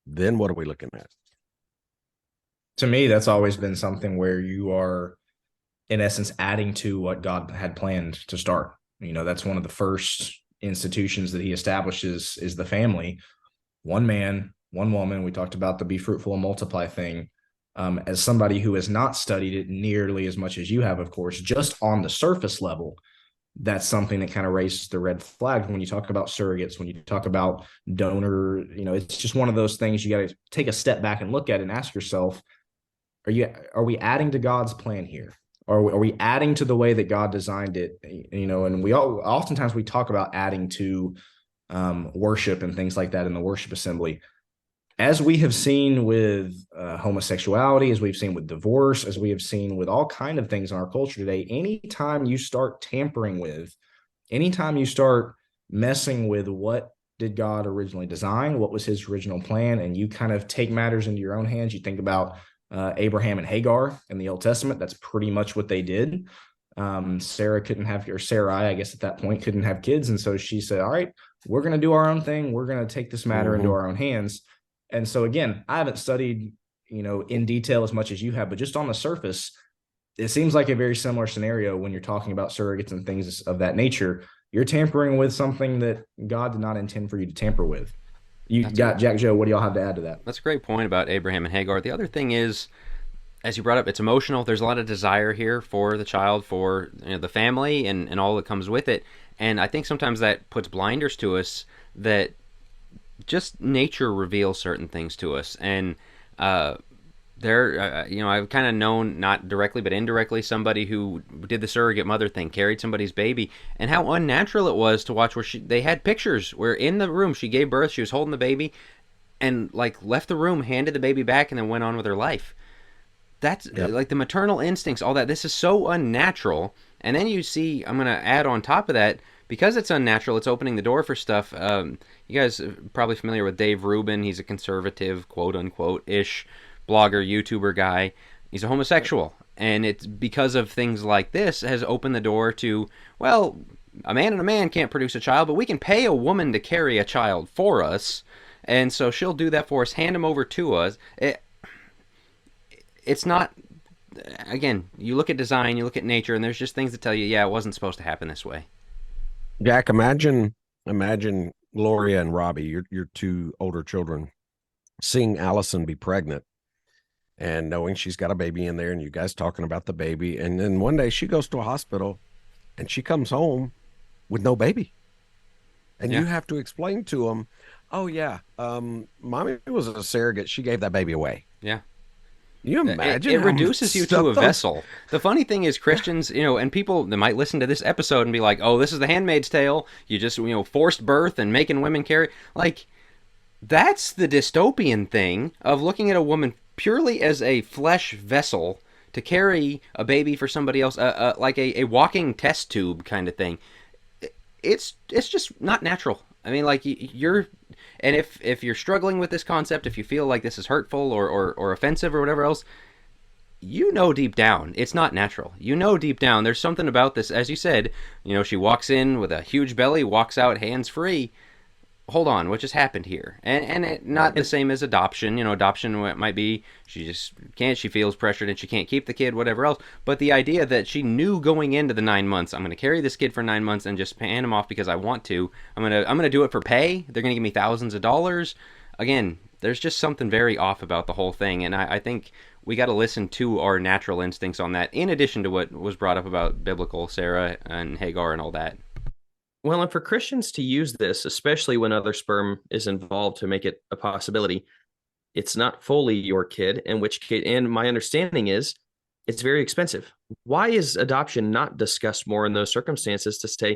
Then what are we looking at? To me, that's always been something where you are, in essence, adding to what God had planned to start. That's one of the first institutions that he establishes, is the family. one man, one woman. We talked about the be fruitful and multiply thing. As somebody who has not studied it nearly as much as you have, of course, just on the surface level, that's something that kind of raises the red flag when you talk about surrogates, when you talk about donor. It's just one of those things you got to take a step back and look at and ask yourself, are we adding to God's plan here? Are we adding to the way that God designed it? And oftentimes we talk about adding to worship and things like that in the worship assembly. As we have seen with homosexuality, as we've seen with divorce, as we have seen with all kind of things in our culture today, anytime you start tampering with, anytime you start messing with what did God originally design, what was his original plan, and you kind of take matters into your own hands, you think about Abraham and Hagar in the Old Testament. That's pretty much what they did. Sarai, I guess at that point, couldn't have kids. And so she said, all right, we're going to do our own thing. We're going to take this matter into our own hands. And so again, I haven't studied, in detail as much as you have, but just on the surface, it seems like a very similar scenario when you're talking about surrogates and things of that nature. You're tampering with something that God did not intend for you to tamper with. Jack, Joe, what do y'all have to add to that? That's a great point about Abraham and Hagar. The other thing is, as you brought up, it's emotional. There's a lot of desire here for the child, for the family, and all that comes with it. And I think sometimes that puts blinders to us that just nature reveals certain things to us. And I've kind of known, not directly but indirectly, somebody who did the surrogate mother thing, carried somebody's baby, and how unnatural it was to watch. Where they had pictures where in the room she gave birth, she was holding the baby, and left the room, handed the baby back, and then went on with her life. That's like the maternal instincts, all that. This is so unnatural. And then you see, I'm going to add on top of that, because it's unnatural, it's opening the door for stuff. You guys are probably familiar with Dave Rubin. He's a conservative, quote-unquote-ish blogger, YouTuber guy. He's a homosexual. And it's because of things like this has opened the door to, well, a man and a man can't produce a child, but we can pay a woman to carry a child for us. And so she'll do that for us, hand him over to us. It's not... Again, you look at design, you look at nature, and there's just things that tell you, yeah, it wasn't supposed to happen this way. Jack, imagine Gloria and Robbie, your two older children, seeing Allison be pregnant and knowing she's got a baby in there, and you guys talking about the baby. And then one day she goes to a hospital and she comes home with no baby. And you have to explain to them, oh, yeah, mommy was a surrogate. She gave that baby away. Yeah. You imagine it reduces you to a vessel. The funny thing is, Christians, and people that might listen to this episode and be like, "Oh, this is the Handmaid's Tale. You just, forced birth and making women carry." Like, that's the dystopian thing of looking at a woman purely as a flesh vessel to carry a baby for somebody else, like a walking test tube kind of thing. It's just not natural. I mean, like, and if you're struggling with this concept, if you feel like this is hurtful or offensive or whatever else, deep down, it's not natural. Deep down, there's something about this. As you said, she walks in with a huge belly, walks out hands free. Hold on, what just happened here? And it, not the same as adoption. Adoption might be she feels pressured and she can't keep the kid, whatever else. But the idea that she knew going into the 9 months, I'm going to carry this kid for 9 months and just hand him off because I want to. I'm gonna do it for pay. They're gonna give me thousands of dollars. Again, there's just something very off about the whole thing, and I think we got to listen to our natural instincts on that. In addition to what was brought up about biblical Sarah and Hagar and all that. Well, and for Christians to use this, especially when other sperm is involved to make it a possibility, it's not fully your kid, and my understanding is it's very expensive. Why is adoption not discussed more in those circumstances to say,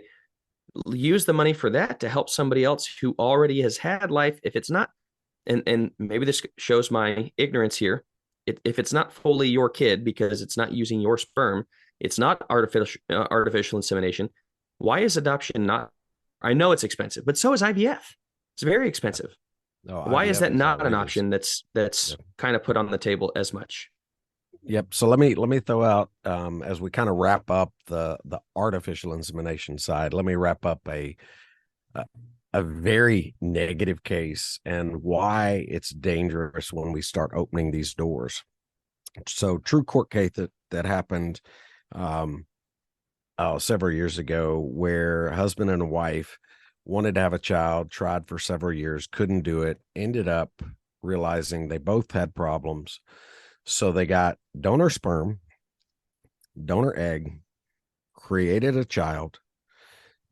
use the money for that to help somebody else who already has had life? If it's not, and maybe this shows my ignorance here, if it's not fully your kid because it's not using your sperm, it's not artificial insemination. Why is adoption not? I know it's expensive, but so is IVF. It's very expensive. Why is that not an option that's kind of put on the table as much? Yep. So let me throw out as we kind of wrap up the artificial insemination side. Let me wrap up a very negative case and why it's dangerous when we start opening these doors. So true court case that happened several years ago, where a husband and a wife wanted to have a child, tried for several years, couldn't do it, ended up realizing they both had problems. So they got donor sperm, donor egg, created a child,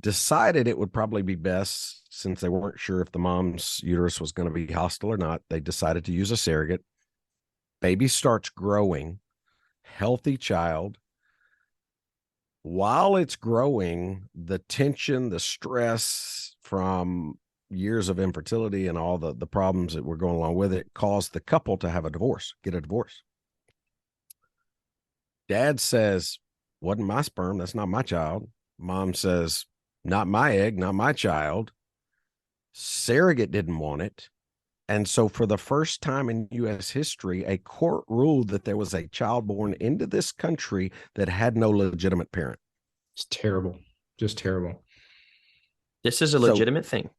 decided it would probably be best, since they weren't sure if the mom's uterus was going to be hostile or not. They decided to use a surrogate. Baby starts growing, healthy child. While it's growing, the tension, the stress from years of infertility and all the problems that were going along with it caused the couple to have get a divorce. Dad says, wasn't my sperm, that's not my child. Mom says, not my egg, not my child. Surrogate didn't want it. And so for the first time in U.S. history, a court ruled that there was a child born into this country that had no legitimate parent. It's terrible. Just terrible. This is a legitimate thing.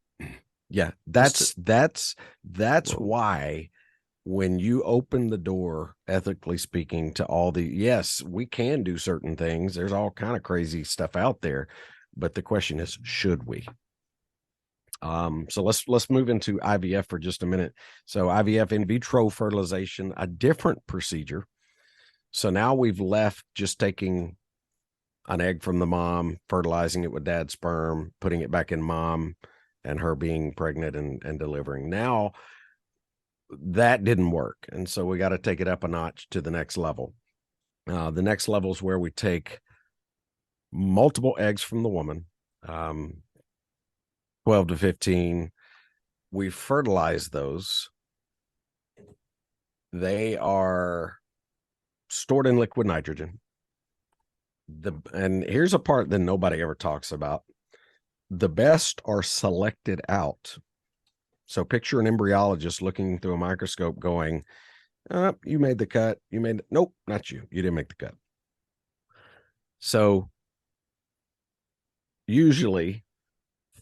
Yeah, that's why when you open the door, ethically speaking, to all the, yes, we can do certain things. There's all kind of crazy stuff out there, but the question is, should we? So let's move into IVF for just a minute. So IVF, in vitro fertilization, a different procedure. So now we've left just taking an egg from the mom, fertilizing it with dad's sperm, putting it back in mom, and her being pregnant and delivering. Now that didn't work. And so we got to take it up a notch to the next level. The next level is where we take multiple eggs from the woman, 12 to 15. We fertilize those. They are stored in liquid nitrogen. And here's a part that nobody ever talks about. The best are selected out. So picture an embryologist looking through a microscope going, you made the cut. Nope, not you. You didn't make the cut. So usually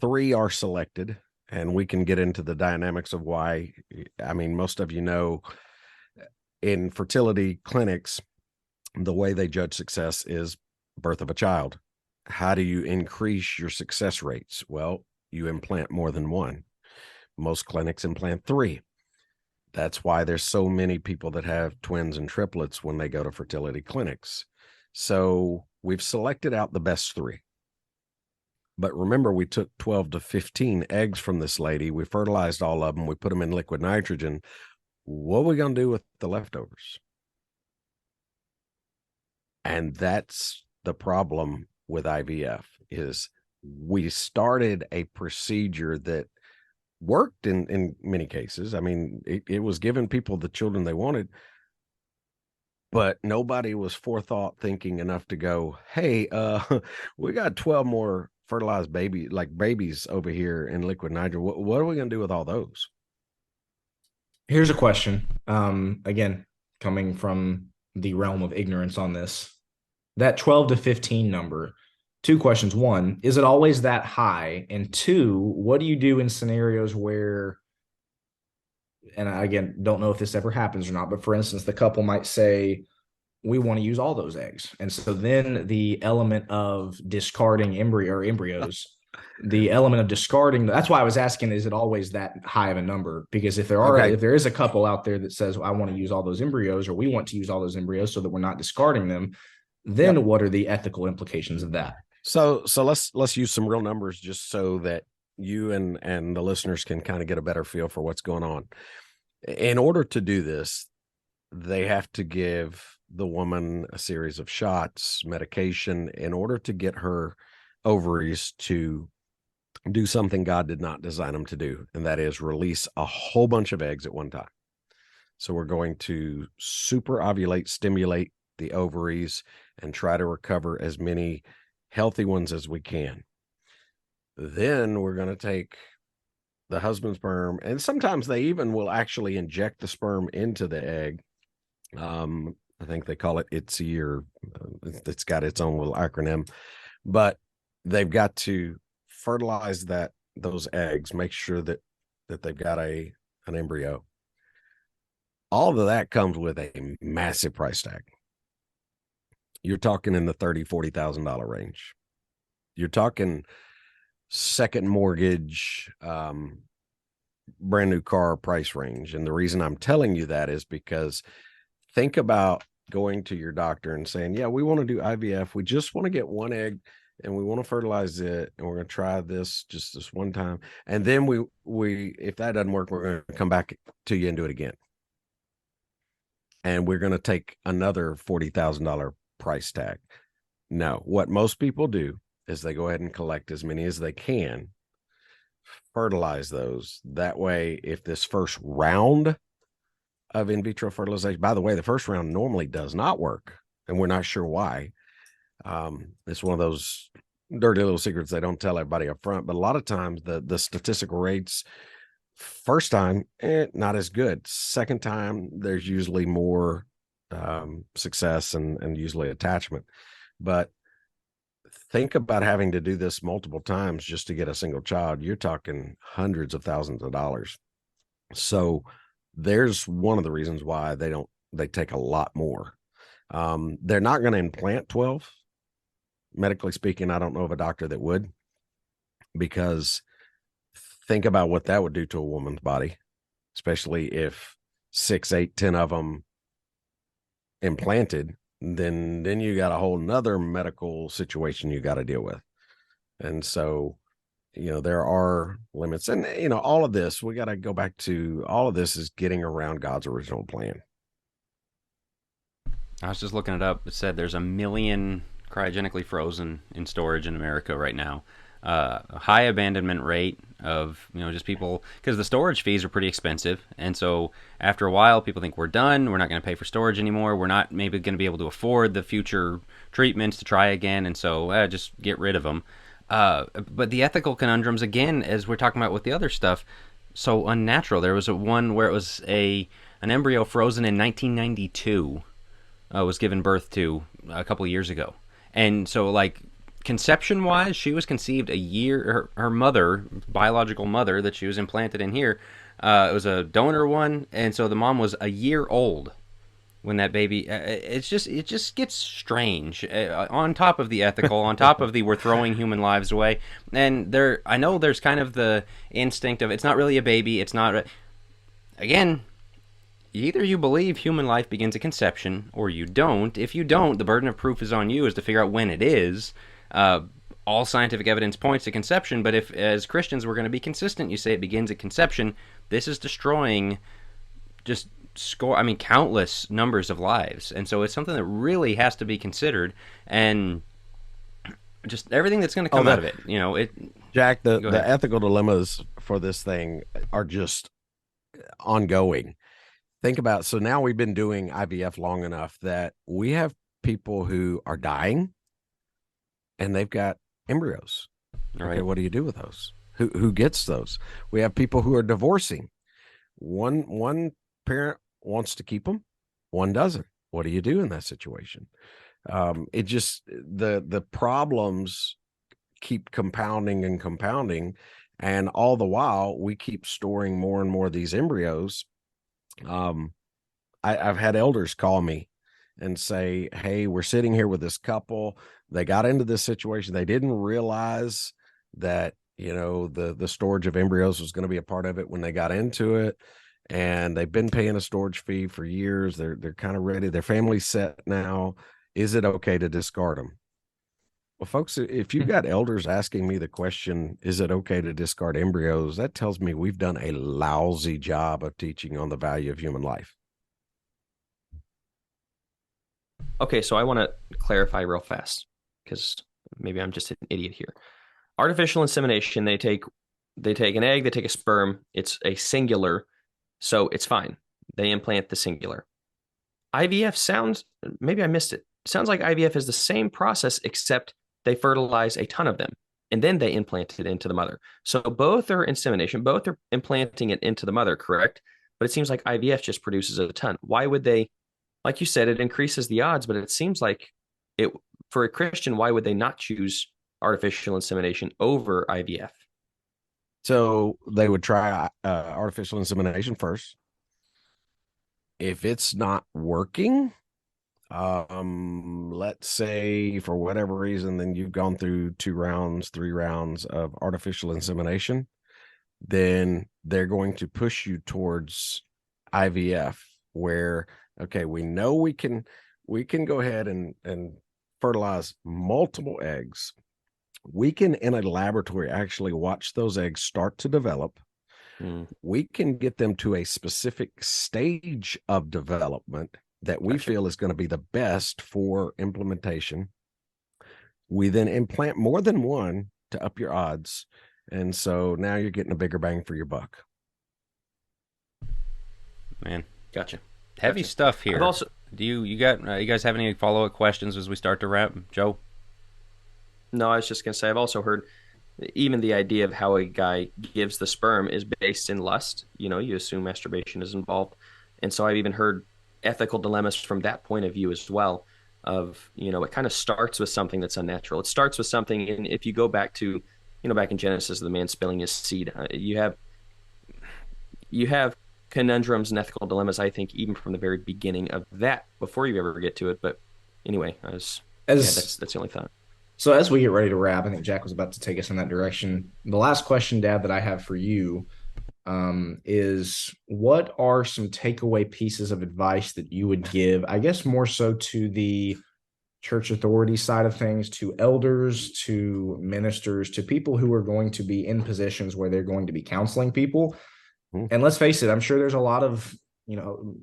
3 are selected, and we can get into the dynamics of why. I mean, most of you know, in fertility clinics, the way they judge success is birth of a child. How do you increase your success rates? Well, you implant more than one. Most clinics implant 3. That's why there's so many people that have twins and triplets when they go to fertility clinics. So we've selected out the best 3. But remember, we took 12 to 15 eggs from this lady. We fertilized all of them. We put them in liquid nitrogen. What are we going to do with the leftovers? And that's the problem with IVF, is we started a procedure that worked in many cases. I mean, it was giving people the children they wanted, but nobody was forethought thinking enough to go, hey, we got 12 more fertilized babies over here in liquid nitrogen. What are we going to do with all those? Here's a question. Again, coming from the realm of ignorance on this, that 12 to 15 number, 2 questions. 1, is it always that high? And 2, what do you do in scenarios where, and I, again, don't know if this ever happens or not, but for instance, the couple might say, we want to use all those eggs. And so then the element of discarding embryos, the element of discarding, that's why I was asking, is it always that high of a number? Because if there is a couple out there that says, I want to use all those embryos, or we want to use all those embryos so that we're not discarding them, then what are the ethical implications of that? So let's use some real numbers just so that you and the listeners can kind of get a better feel for what's going on. In order to do this, they have to give the woman a series of shots, medication, in order to get her ovaries to do something God did not design them to do, and that is release a whole bunch of eggs at one time. So we're going to super ovulate, stimulate the ovaries, and try to recover as many healthy ones as we can. Then we're going to take the husband's sperm, and sometimes they even will actually inject the sperm into the egg. I think they call it ITSY, or it's got its own little acronym, but they've got to fertilize those eggs, make sure that they've got an embryo. All of that comes with a massive price tag. You're talking in the $30,000-$40,000 range. You're talking second mortgage, brand new car price range. And the reason I'm telling you that is because think about going to your doctor and saying, yeah, we want to do IVF. We just want to get one egg and we want to fertilize it. And we're going to try this just this one time. And then we, if that doesn't work, we're going to come back to you and do it again. And we're going to take another $40,000 price tag. No, what most people do is they go ahead and collect as many as they can, fertilize those. That way, if this first round of in vitro fertilization, by the way, the first round normally does not work, and we're not sure why. It's one of those dirty little secrets they don't tell everybody up front, but a lot of times the statistical rates, first time, not as good. Second time, there's usually more success and usually attachment. But think about having to do this multiple times just to get a single child. You're talking hundreds of thousands of dollars. So there's one of the reasons why they take a lot more. They're not going to implant 12. Medically speaking, I don't know of a doctor that would, because think about what that would do to a woman's body, especially if 6, 8, 10 of them implanted. Then you got a whole nother medical situation you got to deal with. And so, there are limits. And, all of this, we got to go back to all of this is getting around God's original plan. I was just looking it up. It said there's 1 million cryogenically frozen in storage in America right now. A high abandonment rate of, just people, because the storage fees are pretty expensive. And so after a while, people think we're done. We're not going to pay for storage anymore. We're not maybe going to be able to afford the future treatments to try again. And so just get rid of them. But the ethical conundrums, again, as we're talking about with the other stuff, so unnatural. There was one where it was an embryo frozen in 1992, was given birth to a couple of years ago. And so, conception wise, she was conceived a year. Her mother, biological mother that she was implanted in here, it was a donor one, and so the mom was a year old when that baby. It just gets strange. On top of the ethical, on top of the we're throwing human lives away, and I know there's kind of the instinct of it's not really a baby. It's not. Again, either you believe human life begins at conception, or you don't. If you don't, the burden of proof is on you, is to figure out when it is. All scientific evidence points to conception, but if, as Christians, we're going to be consistent, you say it begins at conception, this is destroying just countless numbers of lives. And so it's something that really has to be considered, and just everything that's going to come out of it, Jack, the ethical dilemmas for this thing are just ongoing. Think about, so now we've been doing IVF long enough that we have people who are dying and they've got embryos. Right. Okay, what do you do with those? Who gets those? We have people who are divorcing. One parent wants to keep them, one doesn't. What do you do in that situation? It just the problems keep compounding and compounding, and all the while we keep storing more and more of these embryos. I've had elders call me and say, hey, we're sitting here with this couple. They got into this situation. They didn't realize that, the storage of embryos was going to be a part of it when they got into it. And they've been paying a storage fee for years. They're kind of ready. Their family's set now. Is it okay to discard them? Well, folks, if you've got elders asking me the question, is it okay to discard embryos? That tells me we've done a lousy job of teaching on the value of human life. Okay, so I want to clarify real fast, because maybe I'm just an idiot here. Artificial insemination, they take an egg, they take a sperm, it's a singular, so it's fine. They implant the singular. IVF sounds, maybe I missed it. Sounds like IVF is the same process, except they fertilize a ton of them, and then they implant it into the mother. So both are insemination, both are implanting it into the mother, correct? But it seems like IVF just produces a ton. Why would they? Like you said, it increases the odds, but it seems like for a Christian, why would they not choose artificial insemination over IVF? So they would try artificial insemination first. If it's not working, Let's say for whatever reason, then you've gone through 2 rounds, 3 rounds of artificial insemination, then they're going to push you towards IVF, where, okay, we know we can go ahead and fertilize multiple eggs. We can, in a laboratory, actually watch those eggs start to develop. We can get them to a specific stage of development that we feel is going to be the best for implementation. We then implant more than one to up your odds. And so now you're getting a bigger bang for your buck. Man, Gotcha. Heavy stuff here. Also, do you guys have any follow-up questions as we start to wrap? Joe? No, I was just going to say, I've also heard even the idea of how a guy gives the sperm is based in lust. You assume masturbation is involved. And so I've even heard ethical dilemmas from that point of view as well, of, it kind of starts with something that's unnatural. It starts with something, and if you go back to, back in Genesis, the man spilling his seed, you have conundrums and ethical dilemmas, I think, even from the very beginning of that, before you ever get to it. But anyway, that's the only thought. So as we get ready to wrap, I think Jack was about to take us in that direction. The last question, Dad, that I have for you is, what are some takeaway pieces of advice that you would give, I guess more so to the church authority side of things, to elders, to ministers, to people who are going to be in positions where they're going to be counseling people? And let's face it, I'm sure there's a lot of,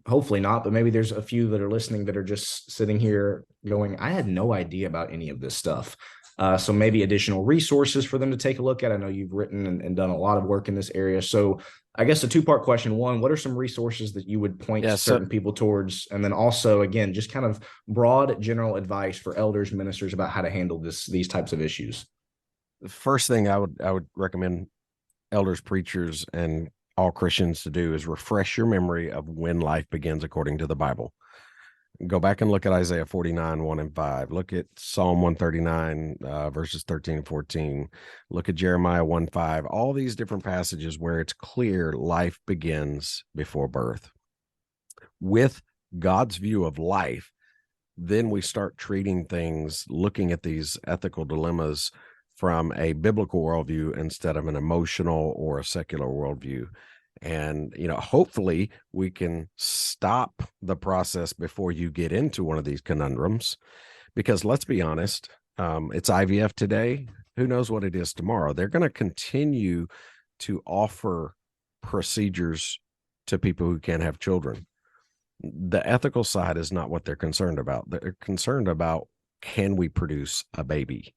hopefully not, but maybe there's a few that are listening that are just sitting here going, I had no idea about any of this stuff. So maybe additional resources for them to take a look at. I know you've written and done a lot of work in this area. So I guess a 2-part question. One, what are some resources that you would point certain people towards? And then also, again, just kind of broad general advice for elders, ministers about how to handle these types of issues. The first thing I would recommend elders, preachers, and all Christians to do is refresh your memory of when life begins according to the Bible. Go back and look at Isaiah 49, 1 and 5. Look at Psalm 139, verses 13 and 14. Look at Jeremiah 1, 5. All these different passages where it's clear life begins before birth. With God's view of life, then we start treating things, looking at these ethical dilemmas from a biblical worldview instead of an emotional or a secular worldview. And, hopefully we can stop the process before you get into one of these conundrums, because let's be honest, it's IVF today. Who knows what it is tomorrow? They're going to continue to offer procedures to people who can't have children. The ethical side is not what they're concerned about. They're concerned about, can we produce a baby?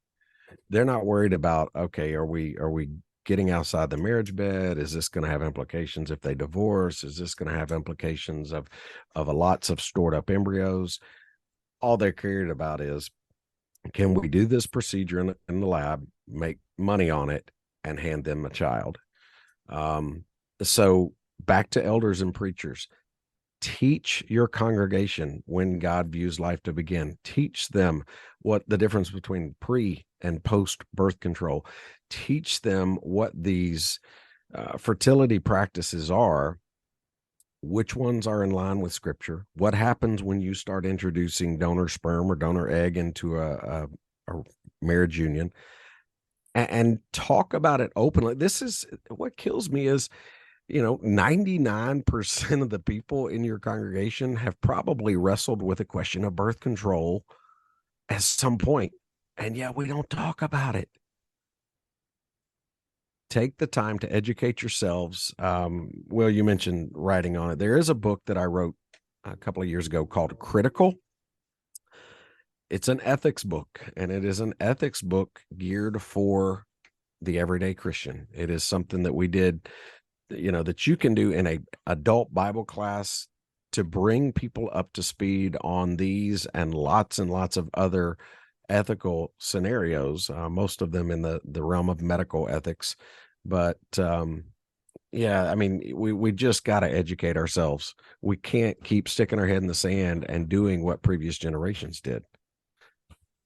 They're not worried about, okay, are we getting outside the marriage bed? Is this going to have implications if they divorce? Is this going to have implications of lots of stored up embryos? All they're cared about is, can we do this procedure in the lab, make money on it, and hand them a child? So back to elders and preachers. Teach your congregation when God views life to begin. Teach them what the difference between pre and post birth control. Teach them what these fertility practices are, which ones are in line with Scripture, what happens when you start introducing donor sperm or donor egg into a marriage union, and talk about it openly. This is what kills me is, 99% of the people in your congregation have probably wrestled with a question of birth control at some point, and yet we don't talk about it. Take the time to educate yourselves. Will, you mentioned writing on it. There is a book that I wrote a couple of years ago called Critical. It's an ethics book, and it is an ethics book geared for the everyday Christian. It is something that we did, that you can do in a adult Bible class to bring people up to speed on these and lots of other ethical scenarios, most of them in the realm of medical ethics. But we just got to educate ourselves. We can't keep sticking our head in the sand and doing what previous generations did.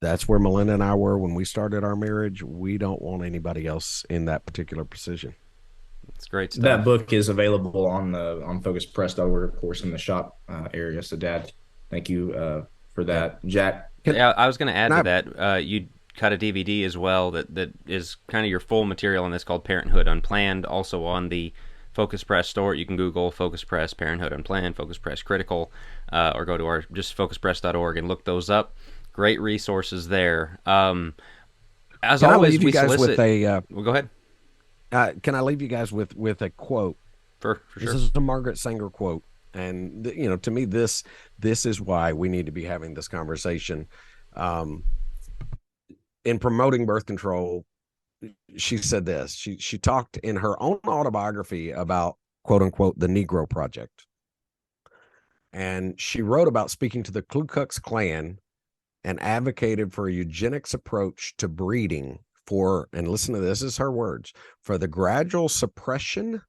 That's where Melinda and I were when we started our marriage. We don't want anybody else in that particular position. It's great stuff. That book is available on focuspress.org, of course, in the shop area. So, Dad, thank you for that. Jack? Yeah, I was going to add to that. You cut a DVD as well that is kind of your full material on this, called Parenthood Unplanned, also on the Focus Press store. You can Google Focus Press Parenthood Unplanned, Focus Press Critical, or go to our just focuspress.org and look those up. Great resources there. As Can always, I leave you we guys solicit. with a? Well, go ahead. Can I leave you guys with a quote? For sure. This is a Margaret Sanger quote, and to me, this is why we need to be having this conversation. In promoting birth control, she said this. She talked in her own autobiography about, quote unquote, the Negro Project, and she wrote about speaking to the Ku Klux Klan and advocated for a eugenics approach to breeding for, and listen to this, is her words, for the gradual suppression,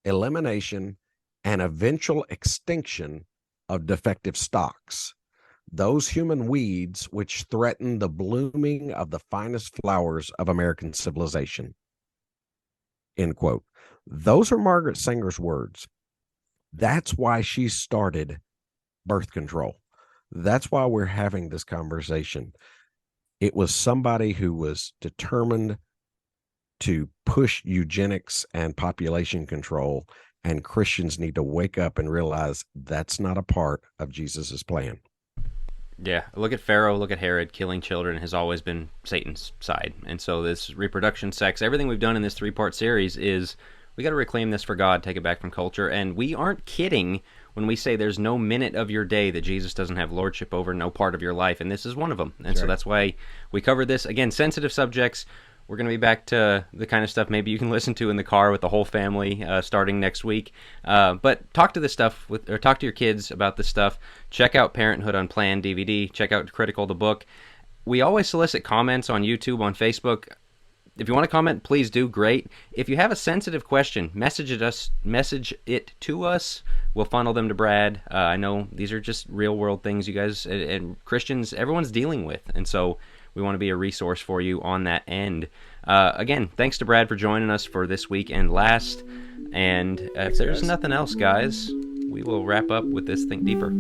elimination, and eventual extinction of defective stocks, those human weeds which threaten the blooming of the finest flowers of American civilization. End quote. Those are Margaret Sanger's words. That's why she started birth control. That's why we're having this conversation. It was somebody who was determined to push eugenics and population control, and Christians need to wake up and realize that's not a part of Jesus's plan. Yeah, look at Pharaoh, look at Herod. Killing children has always been Satan's side. And so this reproduction, sex, everything we've done in this 3-part series is we got to reclaim this for God, take it back from culture. And we aren't kidding when we say there's no minute of your day that Jesus doesn't have lordship over, no part of your life. And this is one of them. And so that's why we covered this. Again, sensitive subjects. We're going to be back to the kind of stuff maybe you can listen to in the car with the whole family starting next week. But talk to this stuff or talk to your kids about this stuff. Check out Parenthood Unplanned DVD. Check out Critical, the book. We always solicit comments on YouTube, on Facebook. If you want to comment, please do. Great. If you have a sensitive question, message it to us. We'll funnel them to Brad. I know these are just real world things you guys and Christians, everyone's dealing with. And so we want to be a resource for you on that end. Again, thanks to Brad for joining us for this week and last. And if there's nothing else, guys, we will wrap up with this Think Deeper.